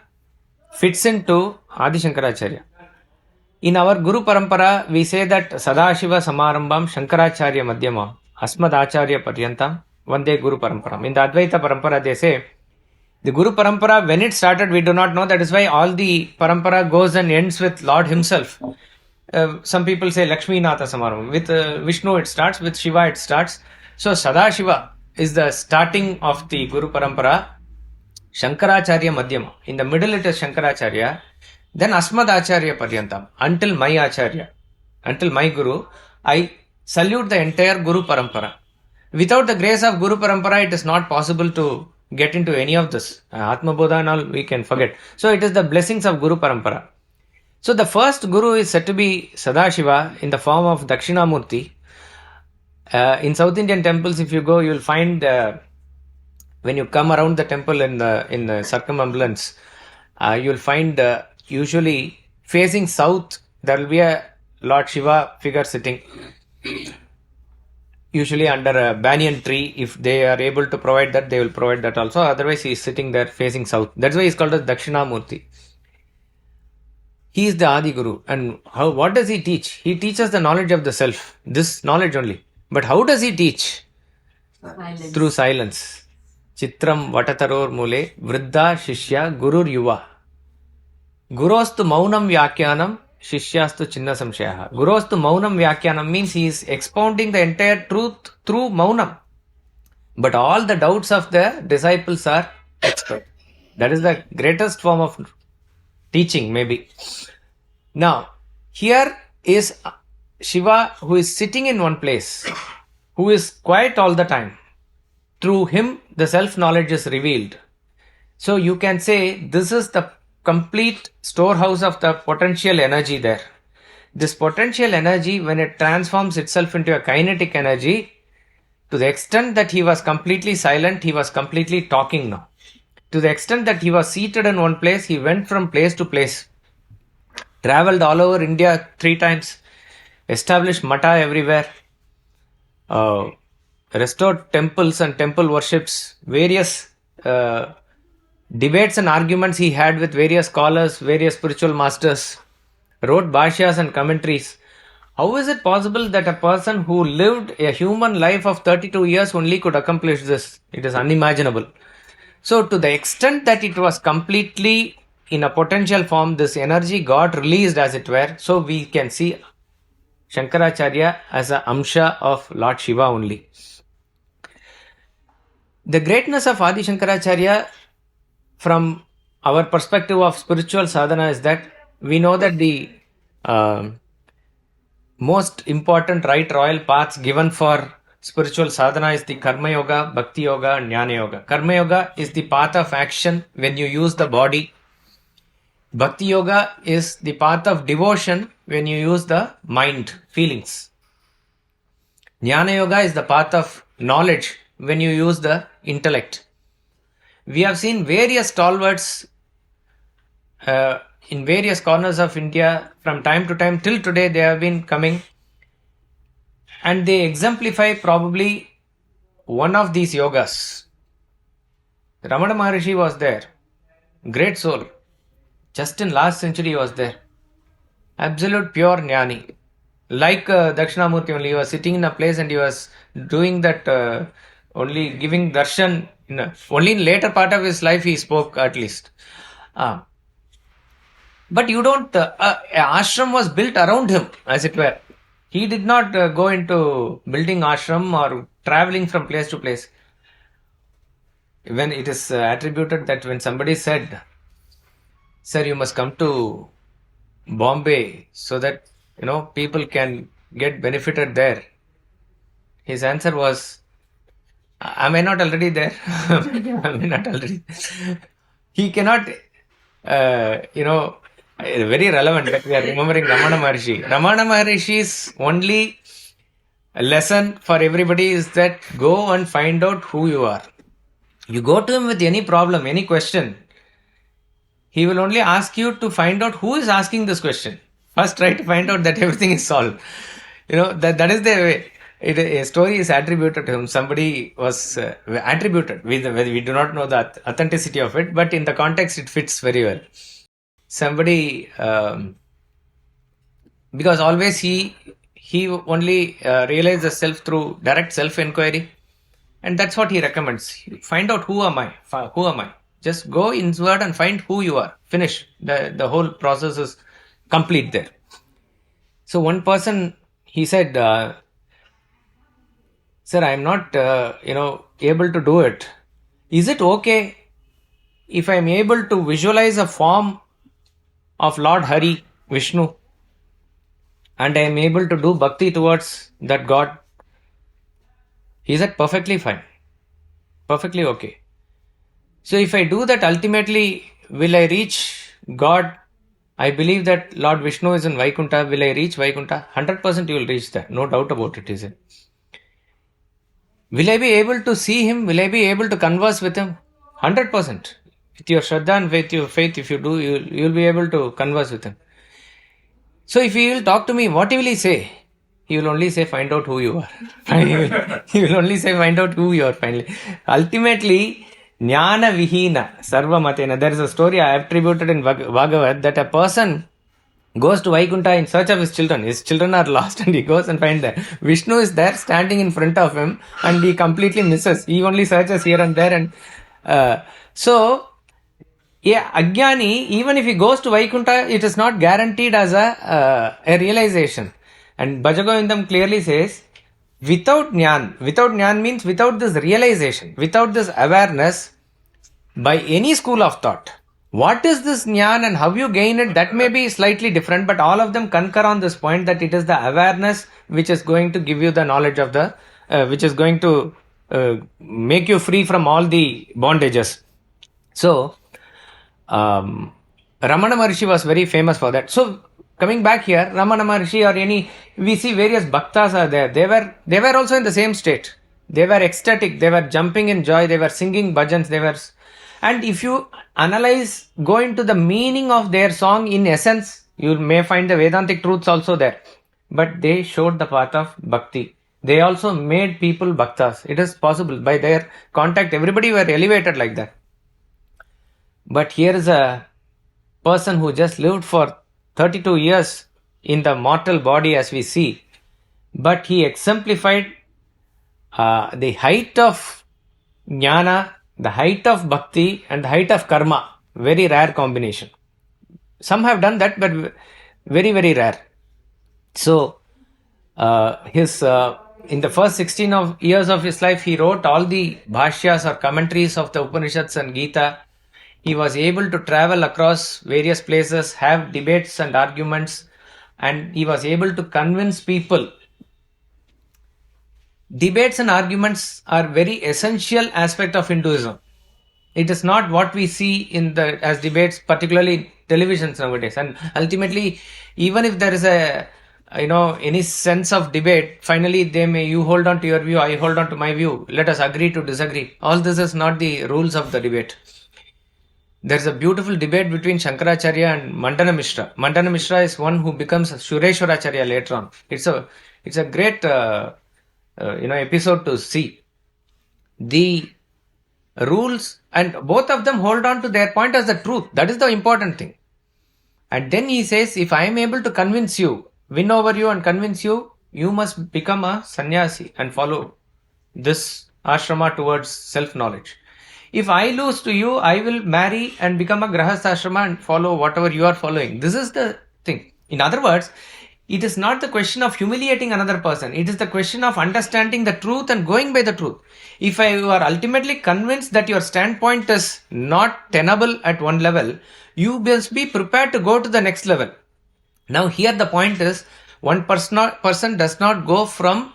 fits into Adi Shankaracharya. In our Guru Parampara, we say that Sadashiva Samarambam Shankaracharya Madhyamam Asmad Acharya Paryantam Vande Guru Paramparam. In the Advaita Parampara, they say the Guru Parampara, when it started, we do not know. That is why all the Parampara goes and ends with Lord Himself. Some people say Lakshmi Natha Samarambam. With Vishnu it starts, with Shiva it starts. So Sadashiva is the starting of the Guru Parampara. Shankaracharya Madhyama. In the middle it is Shankaracharya. Then Asmad Acharya Paryantam. Until my Acharya. Until my Guru. I salute the entire Guru Parampara. Without the grace of Guru Parampara, it is not possible to get into any of this. Atmabodha and all we can forget. So it is the blessings of Guru Parampara. So the first Guru is said to be Sadashiva in the form of Dakshinamurti. In South Indian temples, if you go, you will find when you come around the temple in the circumambulance, you will find usually facing south, there will be a Lord Shiva figure sitting. Usually under a banyan tree. If they are able to provide that, they will provide that also. Otherwise, he is sitting there facing south. That's why he is called as Dakshinamurti. He is the Adi Guru. And what does he teach? He teaches the knowledge of the self. This knowledge only. But how does he teach? Silence. Through silence. Chitram Vatataror Mule Vriddha Shishya Gurur Yuva. Gurostu Maunam Vyakyanam Shishyastu Chinna Samshayaha. Gurostu Maunam Vyakyanam means he is expounding the entire truth through Maunam. But all the doubts of the disciples are expelled. That is the greatest form of teaching, maybe. Now, here is Shiva who is sitting in one place, who is quiet all the time. Through him, the self-knowledge is revealed. So you can say this is the complete storehouse of the potential energy there. This potential energy, when it transforms itself into a kinetic energy, to the extent that he was completely silent, he was completely talking now. To the extent that he was seated in one place, he went from place to place. Traveled all over India 3 times. Established mata everywhere. Restored temples and temple worships. Various debates and arguments he had with various scholars, various spiritual masters. Wrote bhashyas and commentaries. How is it possible that a person who lived a human life of 32 years only could accomplish this? It is unimaginable. So to the extent that it was completely in a potential form, this energy got released as it were. So we can see Shankaracharya as a Amsha of Lord Shiva only. The greatness of Adi Shankaracharya from our perspective of spiritual sadhana is that we know that the most important right royal paths given for spiritual sadhana is the Karma Yoga, Bhakti Yoga and Jnana Yoga. Karma Yoga is the path of action when you use the body. Bhakti Yoga is the path of devotion when you use the mind, feelings. Jnana Yoga is the path of knowledge when you use the intellect. We have seen various stalwarts in various corners of India from time to time. Till today they have been coming. And they exemplify probably one of these yogas. Ramana Maharishi was there. Great soul. Just in last century he was there. Absolute pure jnani. Like Dakshinamurti only. He was sitting in a place and he was doing that, only giving darshan. Only in later part of his life he spoke at least. But you don't, ashram was built around him as it were. He did not go into building ashram or traveling from place to place. When it is attributed that when somebody said, "Sir, you must come to Bombay so that people can get benefited there," his answer was, "Am I not already there?" Am I not already? He cannot, very relevant that we are remembering Ramana Maharshi. Ramana Maharishi's only lesson for everybody is that go and find out who you are. You go to him with any problem, any question. he will only ask you to find out who is asking this question. First try to find out that everything is solved. That is the way. A story is attributed to him. Somebody was attributed. We do not know the authenticity of it, but in the context it fits very well. Somebody, because always he only realizes the self through direct self-inquiry, and that's what he recommends. Find out who am I? Who am I? Just go inward and find who you are. Finish. The whole process is complete there. So one person, he said, Sir, I am not, able to do it. Is it okay if I am able to visualize a form of Lord Hari, Vishnu, and I am able to do bhakti towards that God? He said, perfectly fine. Perfectly okay. So if I do that, ultimately, will I reach God? I believe that Lord Vishnu is in Vaikuntha. Will I reach Vaikuntha? 100% you will reach that. No doubt about it, he said. Will I be able to see him? Will I be able to converse with him? 100%. With your Shraddha and with your faith, if you do, you will be able to converse with him. So if he will talk to me, what will he say? He will only say, find out who you are. He will only say, find out who you are finally. Ultimately, jnana vihina sarva matena. There is a story I attributed in Bhagavad that a person goes to Vaikuntha in search of his children. His children are lost and he goes and finds them. Vishnu is there standing in front of him and he completely misses. He only searches here and there. And Ajnani, even if he goes to Vaikuntha, it is not guaranteed as a realization. And Bhajagovindam clearly says, without jnana means without this realization, without this awareness, by any school of thought, what is this jnana and how you gain it, that may be slightly different, but all of them concur on this point that it is the awareness which is going to give you the knowledge of which is going to make you free from all the bondages. So, Ramana Maharshi was very famous for that. So, coming back here, Ramana Maharshi we see various bhaktas are there. They were also in the same state. They were ecstatic. They were jumping in joy. They were singing bhajans. And if you go into the meaning of their song in essence, you may find the Vedantic truths also there. But they showed the path of bhakti. They also made people bhaktas. It is possible. By their contact, everybody were elevated like that. But here is a person who just lived for 32 years in the mortal body as we see. But he exemplified the height of jnana, the height of bhakti and the height of karma. Very rare combination. Some have done that, but very, very rare. So, in the first 16 years of his life, he wrote all the bhashyas or commentaries of the Upanishads and Gita. He was able to travel across various places, have debates and arguments, and he was able to convince people. Debates and arguments are very essential aspect of Hinduism. It is not what we see as debates, particularly televisions nowadays. And ultimately, even if there is any sense of debate, finally you hold on to your view, I hold on to my view. Let us agree to disagree. All this is not the rules of the debate. There's a beautiful debate between Shankaracharya and Mandana Mishra. Mandana Mishra is one who becomes Sureshwaracharya later on. It's a great episode to see. The rules, and both of them hold on to their point as the truth. That is the important thing. And then he says, if I am able to win over you and convince you, you must become a sannyāsī and follow this ashrama towards self-knowledge. If I lose to you, I will marry and become a grahastha ashrama and follow whatever you are following. This is the thing. In other words, it is not the question of humiliating another person. It is the question of understanding the truth and going by the truth. If you are ultimately convinced that your standpoint is not tenable at one level, you must be prepared to go to the next level. Now here the point is, one person does not go from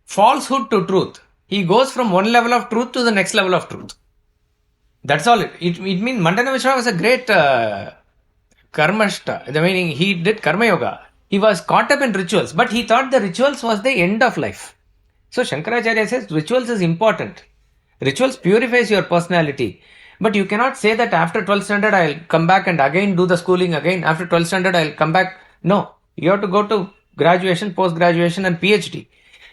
falsehood to truth. He goes from one level of truth to the next level of truth. That's all. It means Mandana Mishra was a great karmashta. Meaning he did karma yoga. He was caught up in rituals, but he thought the rituals was the end of life. So Shankaracharya says rituals is important. Rituals purifies your personality. But you cannot say that after 12th standard I'll come back and again do the schooling again. After 12th standard I'll come back. No, you have to go to graduation, post-graduation and PhD.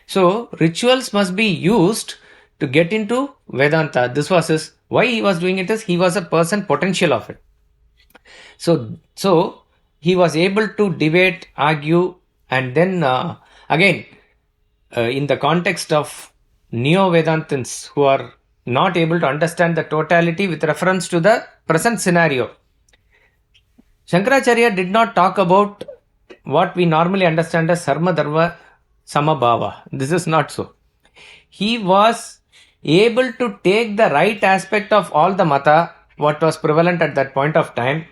So rituals must be used to get into Vedanta. This was his, why he was doing it is he was a person potential of it. So he was able to debate, argue, and then again, in the context of Neo-Vedantins who are not able to understand the totality with reference to the present scenario. Shankaracharya did not talk about what we normally understand as Sarma Dharma Samabhava. This is not so. He was able to take the right aspect of all the mata, what was prevalent at that point of time,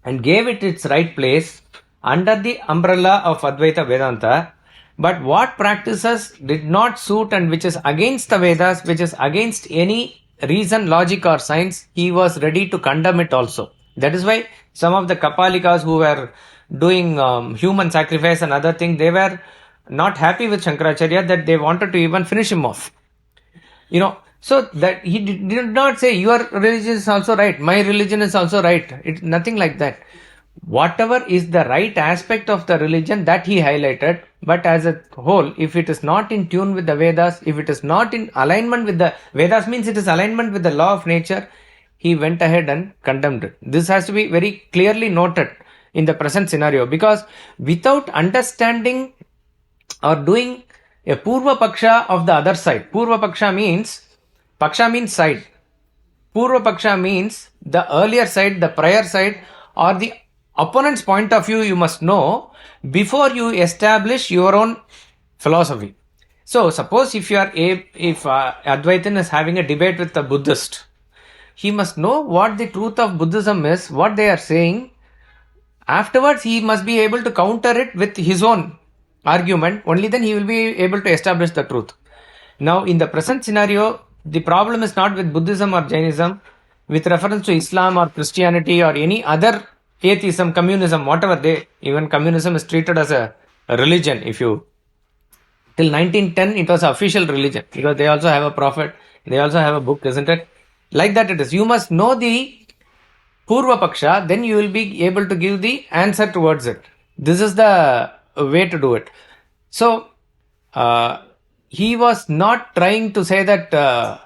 and gave it its right place under the umbrella of Advaita Vedanta. But what practices did not suit and which is against the Vedas, which is against any reason, logic or science, he was ready to condemn it also. That is why some of the Kapalikas who were doing human sacrifice and other things, they were not happy with Shankaracharya, that they wanted to even finish him off. So that he did not say your religion is also right, my religion is also right. It's nothing like that. Whatever is the right aspect of the religion, that he highlighted, but as a whole, if it is not in tune with the Vedas, if it is not in alignment with the Vedas, means it is alignment with the law of nature, he went ahead and condemned it. This has to be very clearly noted in the present scenario, because without understanding or doing a Purva Paksha of the other side, Purva Paksha means side. Purva Paksha means the earlier side, the prior side, or the opponent's point of view you must know before you establish your own philosophy. So suppose if Advaitin is having a debate with a Buddhist, he must know what the truth of Buddhism is, what they are saying. Afterwards he must be able to counter it with his own argument. Only then he will be able to establish the truth. Now in the present scenario, the problem is not with Buddhism or Jainism, with reference to Islam or Christianity or any other atheism, communism, whatever even communism is treated as a religion. Till 1910 it was an official religion, because they also have a prophet, they also have a book, isn't it? Like that it is. You must know the Purva Paksha, then you will be able to give the answer towards it. This is the way to do it. So he was not trying to say that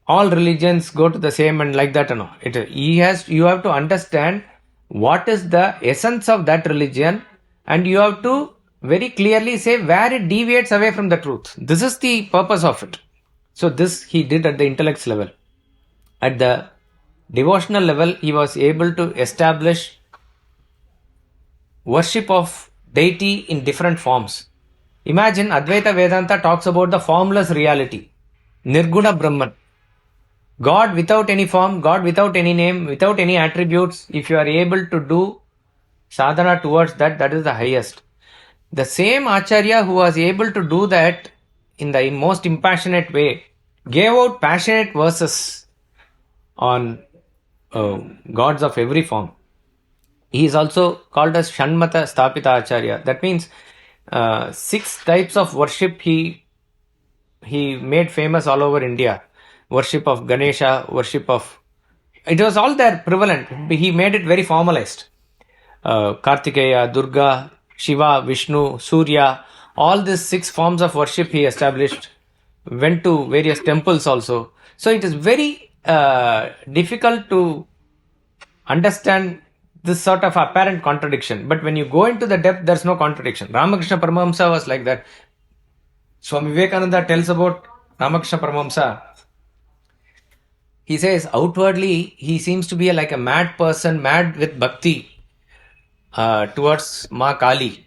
all religions go to the same and like that. No, you have to understand what is the essence of that religion, and you have to very clearly say where it deviates away from the truth. This is the purpose of it. So this he did at the intellect level. At the devotional level, he was able to establish worship of deity in different forms. Imagine Advaita Vedanta talks about the formless reality, Nirguna Brahman. God without any form, God without any name, without any attributes. If you are able to do sadhana towards that, that is the highest. The same Acharya who was able to do that in the most impassionate way gave out passionate verses on gods of every form. He is also called as Shanmata Sthapita Acharya. That means 6 types of worship he made famous all over India. Worship of Ganesha, it was all there prevalent. He made it very formalized. Kartikeya, Durga, Shiva, Vishnu, Surya, all these 6 forms of worship he established. Went to various temples also. So it is very difficult to understand this sort of apparent contradiction. But when you go into the depth, there's no contradiction. Ramakrishna Paramahamsa was like that. Swami Vivekananda tells about Ramakrishna Paramahamsa. He says outwardly he seems to be like a mad person, mad with bhakti towards Ma Kali.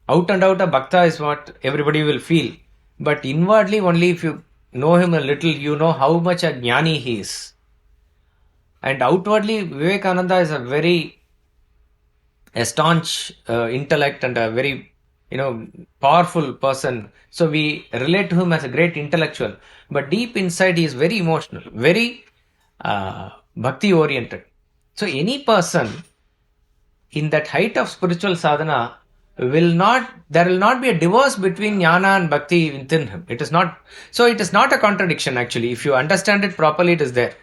Out and out a bhakta is what everybody will feel. But inwardly only, if you know him a little, you know how much a jnani he is. And outwardly Vivekananda is a very staunch intellect and a very powerful person. So we relate to him as a great intellectual. But deep inside he is very emotional, very bhakti oriented. So any person in that height of spiritual sadhana there will not be a divorce between jnana and bhakti within him. It is not a contradiction actually. If you understand it properly, it is there.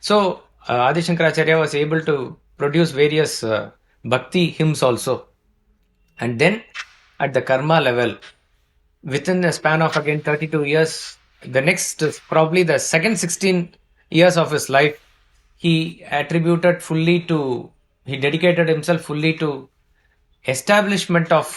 So Adi Shankaracharya was able to produce various bhakti hymns also. And then at the karma level, within a span of again 32 years, the next, probably the second 16 years of his life, he dedicated himself fully to establishment of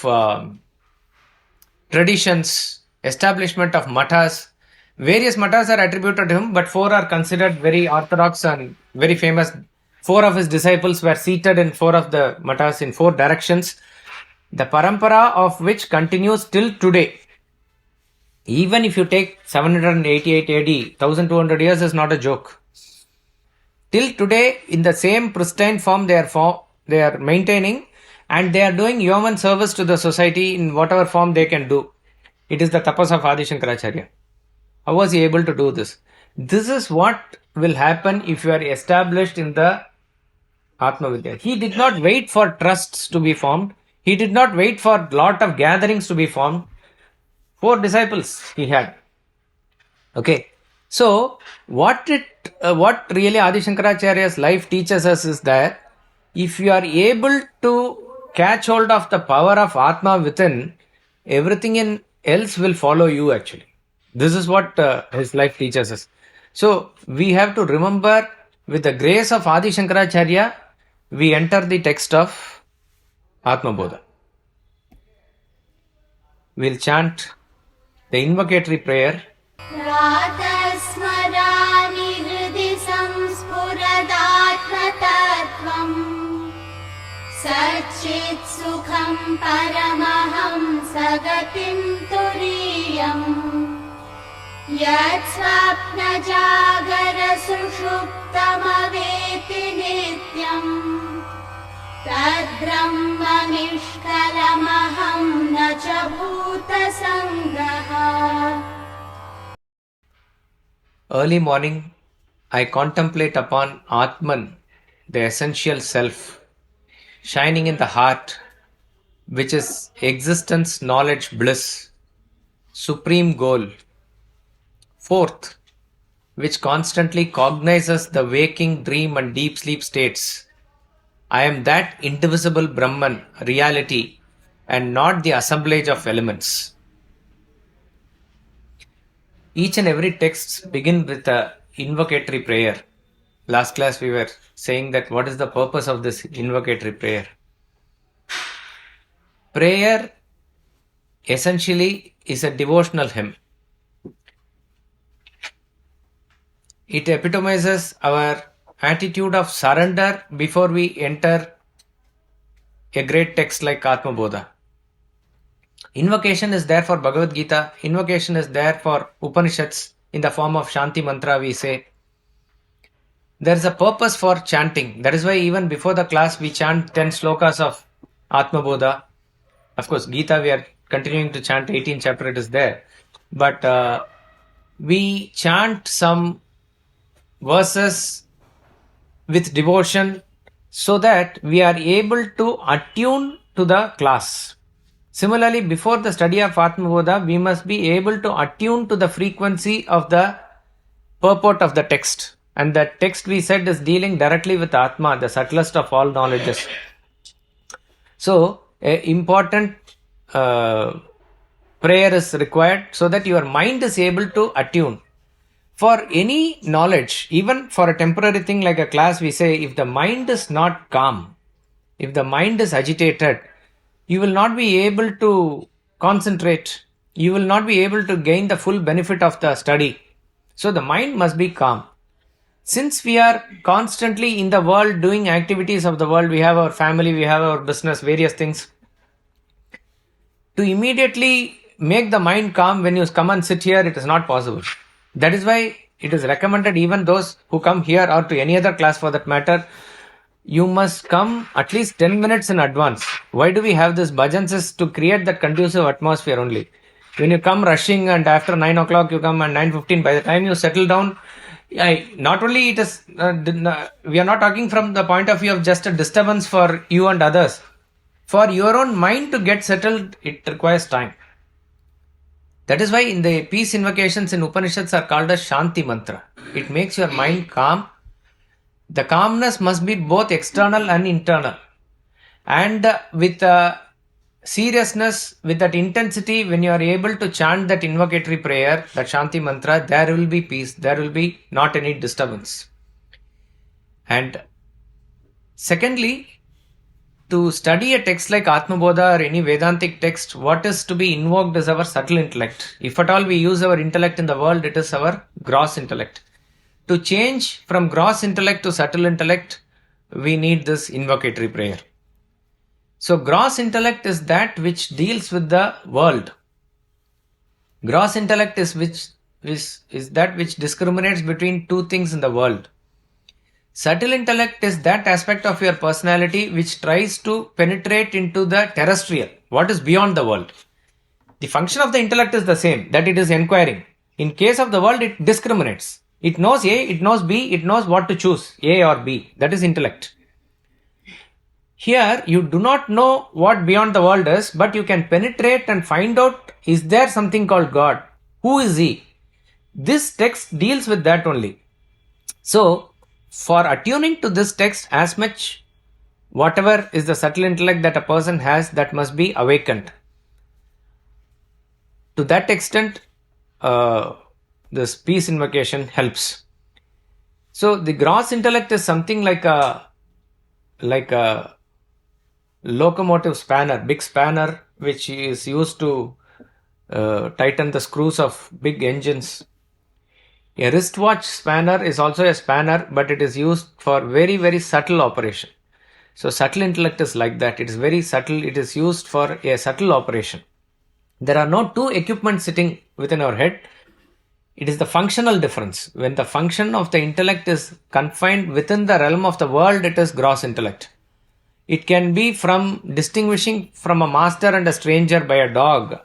traditions, establishment of mathas. Various mathas are attributed to him, but 4 are considered very orthodox and very famous. 4 of his disciples were seated in 4 of the mathas in 4 directions, the parampara of which continues till today. Even if you take 788 AD, 1200 years is not a joke. Till today, in the same pristine form they are maintaining, and they are doing yeoman service to the society in whatever form they can do. It is the tapas of Adi Shankaracharya. How was he able to do this? This is what will happen if you are established in the Atmavidya. He did not wait for trusts to be formed. He did not wait for lot of gatherings to be formed. 4 disciples he had. Okay. So, what really Adi Shankaracharya's life teaches us is that if you are able to catch hold of the power of Atma within, everything else will follow you actually. This is what his life teaches us. So, we have to remember, with the grace of Adi Shankaracharya, we enter the text of Atmabodha. We'll chant the invocatory prayer. प्रातस्मरामि हृदि संस्फुरदात्मतत्त्वम् सच्चित् सुखं परमहं सगतिं तुरीयम् यत् स्वप्नजागरसुषुप्तमवेति नित्यम् तद्ब्रह्म निष्कलमहं न च भूतसङ्गः. Early morning, I contemplate upon Atman, the essential self, shining in the heart, which is existence, knowledge, bliss, supreme goal. 4th, which constantly cognizes the waking, dream and deep sleep states. I am that indivisible Brahman, reality, and not the assemblage of elements. Each and every text begin with a invocatory prayer. Last class we were saying that what is the purpose of this invocatory prayer. Prayer essentially is a devotional hymn. It epitomizes our attitude of surrender before we enter a great text like Atmabodha. Invocation is there for Bhagavad Gita. Invocation is there for Upanishads in the form of Shanti Mantra we say. There is a purpose for chanting. That is why even before the class we chant 10 slokas of Atmabodha. Of course, Gita we are continuing to chant 18th chapter, it is there. But we chant some verses with devotion so that we are able to attune to the class. Similarly, before the study of Atmabodha, we must be able to attune to the frequency of the purport of the text. And that text we said is dealing directly with Atma, the subtlest of all knowledges. So, an important prayer is required so that your mind is able to attune. For any knowledge, even for a temporary thing like a class, we say if the mind is not calm, if the mind is agitated, you will not be able to concentrate. You will not be able to gain the full benefit of the study. So the mind must be calm. Since we are constantly in the world doing activities of the world, we have our family, we have our business, various things. To immediately make the mind calm when you come and sit here, it is not possible. That is why it is recommended even those who come here or to any other class for that matter, you must come at least 10 minutes in advance. Why do we have this bhajans? Is to create that conducive atmosphere only. When you come rushing and after 9 o'clock you come at 9:15, by the time you settle down, not only it is, we are not talking from the point of view of just a disturbance for you and others. For your own mind to get settled, it requires time. That is why in the peace invocations in Upanishads are called as Shanti Mantra. It makes your mind calm The calmness must be both external and internal. And with seriousness, with that intensity, when you are able to chant that invocatory prayer, that Shanti mantra, there will be peace. There will be not any disturbance. And secondly, to study a text like Atmabodha or any Vedantic text, what is to be invoked is our subtle intellect. If at all we use our intellect in the world, it is our gross intellect. To change from gross intellect to subtle intellect, we need this invocatory prayer. So gross intellect is that which deals with the world. Gross intellect is that which discriminates between two things in the world. Subtle intellect is that aspect of your personality which tries to penetrate into the terrestrial, what is beyond the world. The function of the intellect is the same, that it is inquiring. In case of the world, it discriminates. It knows A, it knows B, it knows what to choose, A or B. That is intellect. Here, you do not know what beyond the world is, but you can penetrate and find out, is there something called God? Who is He? This text deals with that only. So, for attuning to this text, as much whatever is the subtle intellect that a person has, that must be awakened. To that extent, this peace invocation helps. So the gross intellect is something like a locomotive spanner, big spanner, which is used to tighten the screws of big engines. A wristwatch spanner is also a spanner, but it is used for very, very subtle operation. So subtle intellect is like that. It is very subtle. It is used for a subtle operation. There are no two equipments sitting within our head. It is the functional difference. When the function of the intellect is confined within the realm of the world, it is gross intellect. It can be from distinguishing from a master and a stranger by a dog,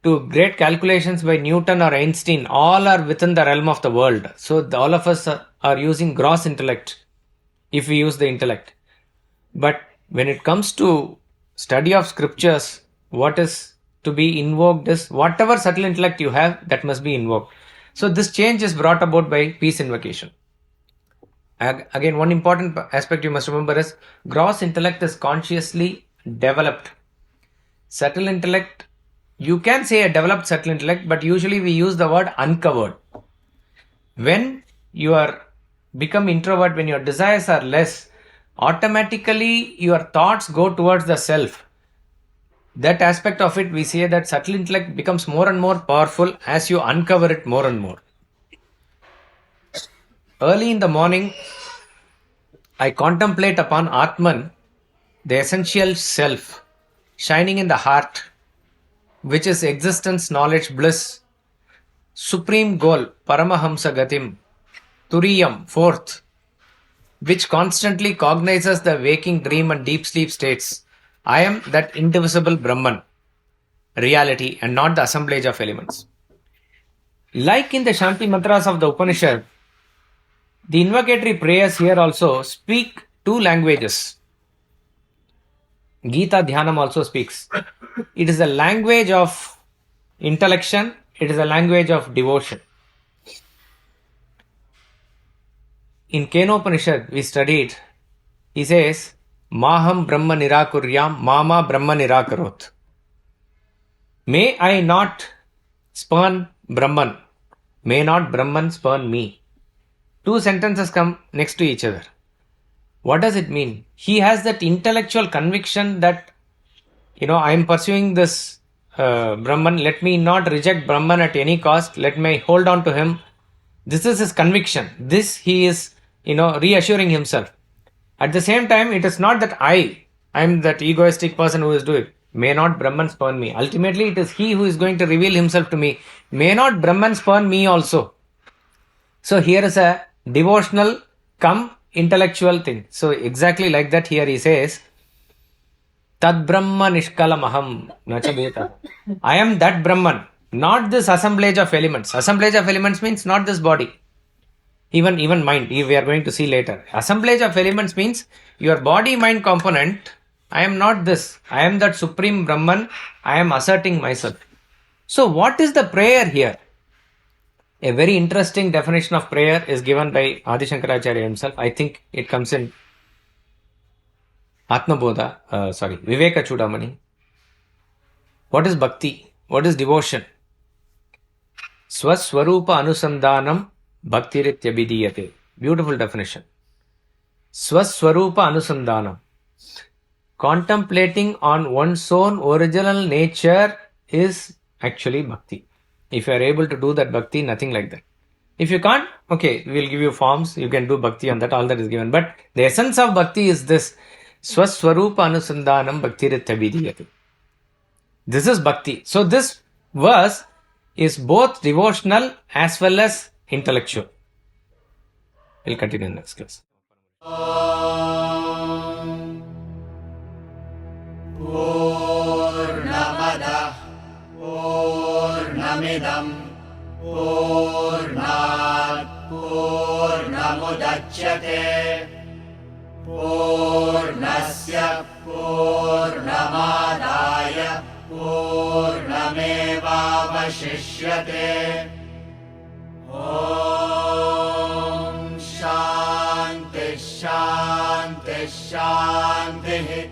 to great calculations by Newton or Einstein. All are within the realm of the world. So all of us are using gross intellect if we use the intellect. But when it comes to study of scriptures, what is to be invoked is whatever subtle intellect you have, that must be invoked. So this change is brought about by peace invocation. Again, one important aspect you must remember is gross intellect is consciously developed. Subtle intellect, you can say a developed subtle intellect, but usually we use the word uncovered. When you are become introvert, when your desires are less, automatically your thoughts go towards the self. That aspect of it, we say that subtle intellect becomes more and more powerful as you uncover it more and more. Early in the morning, I contemplate upon Atman, the essential self, shining in the heart, which is existence, knowledge, bliss, supreme goal, Paramahamsa Gatim, Turiyam, fourth, which constantly cognizes the waking, dream and deep sleep states. I am that indivisible Brahman, reality, and not the assemblage of elements. Like in the Shanti mantras of the Upanishad, the invocatory prayers here also speak two languages. Gita Dhyanam also speaks. It is a language of intellection, it is a language of devotion. In Kenopanishad, we studied, he says, Maham Brahma Nirakuryam, Mama Brahma Nirakarot. May I not spurn Brahman, may not Brahman spurn me. Two sentences come next to each other. What does it mean? He has that intellectual conviction that, I am pursuing this Brahman, let me not reject Brahman at any cost, let me hold on to him. This is his conviction. This he is, reassuring himself. At the same time, it is not that I am that egoistic person who is doing it. May not Brahman spurn me. Ultimately, it is he who is going to reveal himself to me. May not Brahman spurn me also. So here is a devotional come intellectual thing. So exactly like that here he says, Tad Brahma Nishkalamaham Nachabeta. I am that Brahman, not this assemblage of elements. Assemblage of elements means not this body. Even mind, we are going to see later. Assemblage of elements means your body-mind component. I am not this. I am that supreme Brahman. I am asserting myself. So what is the prayer here? A very interesting definition of prayer is given by Adi Shankaracharya himself. I think it comes in Atmabodha, Viveka Chudamani. What is bhakti? What is devotion? Swaswarupa anusandanam bhaktirityavidiyate. Beautiful definition. Swaswarupa anusandanam. Contemplating on one's own original nature is actually bhakti. If you are able to do that bhakti, nothing like that. If you can't, okay, we'll give you forms, you can do bhakti on that, all that is given. But the essence of bhakti is this. Swaswarupa anusandanam bhaktirityavidiyate. This is bhakti. So this verse is both devotional as well as intellectual. We'll continue in the next class. Poornam Adah Poornamidam Poornat Poornamudachyate Poornasya Poornamadaya Poornamevavashishyate. Om Shanti Shanti Shanti.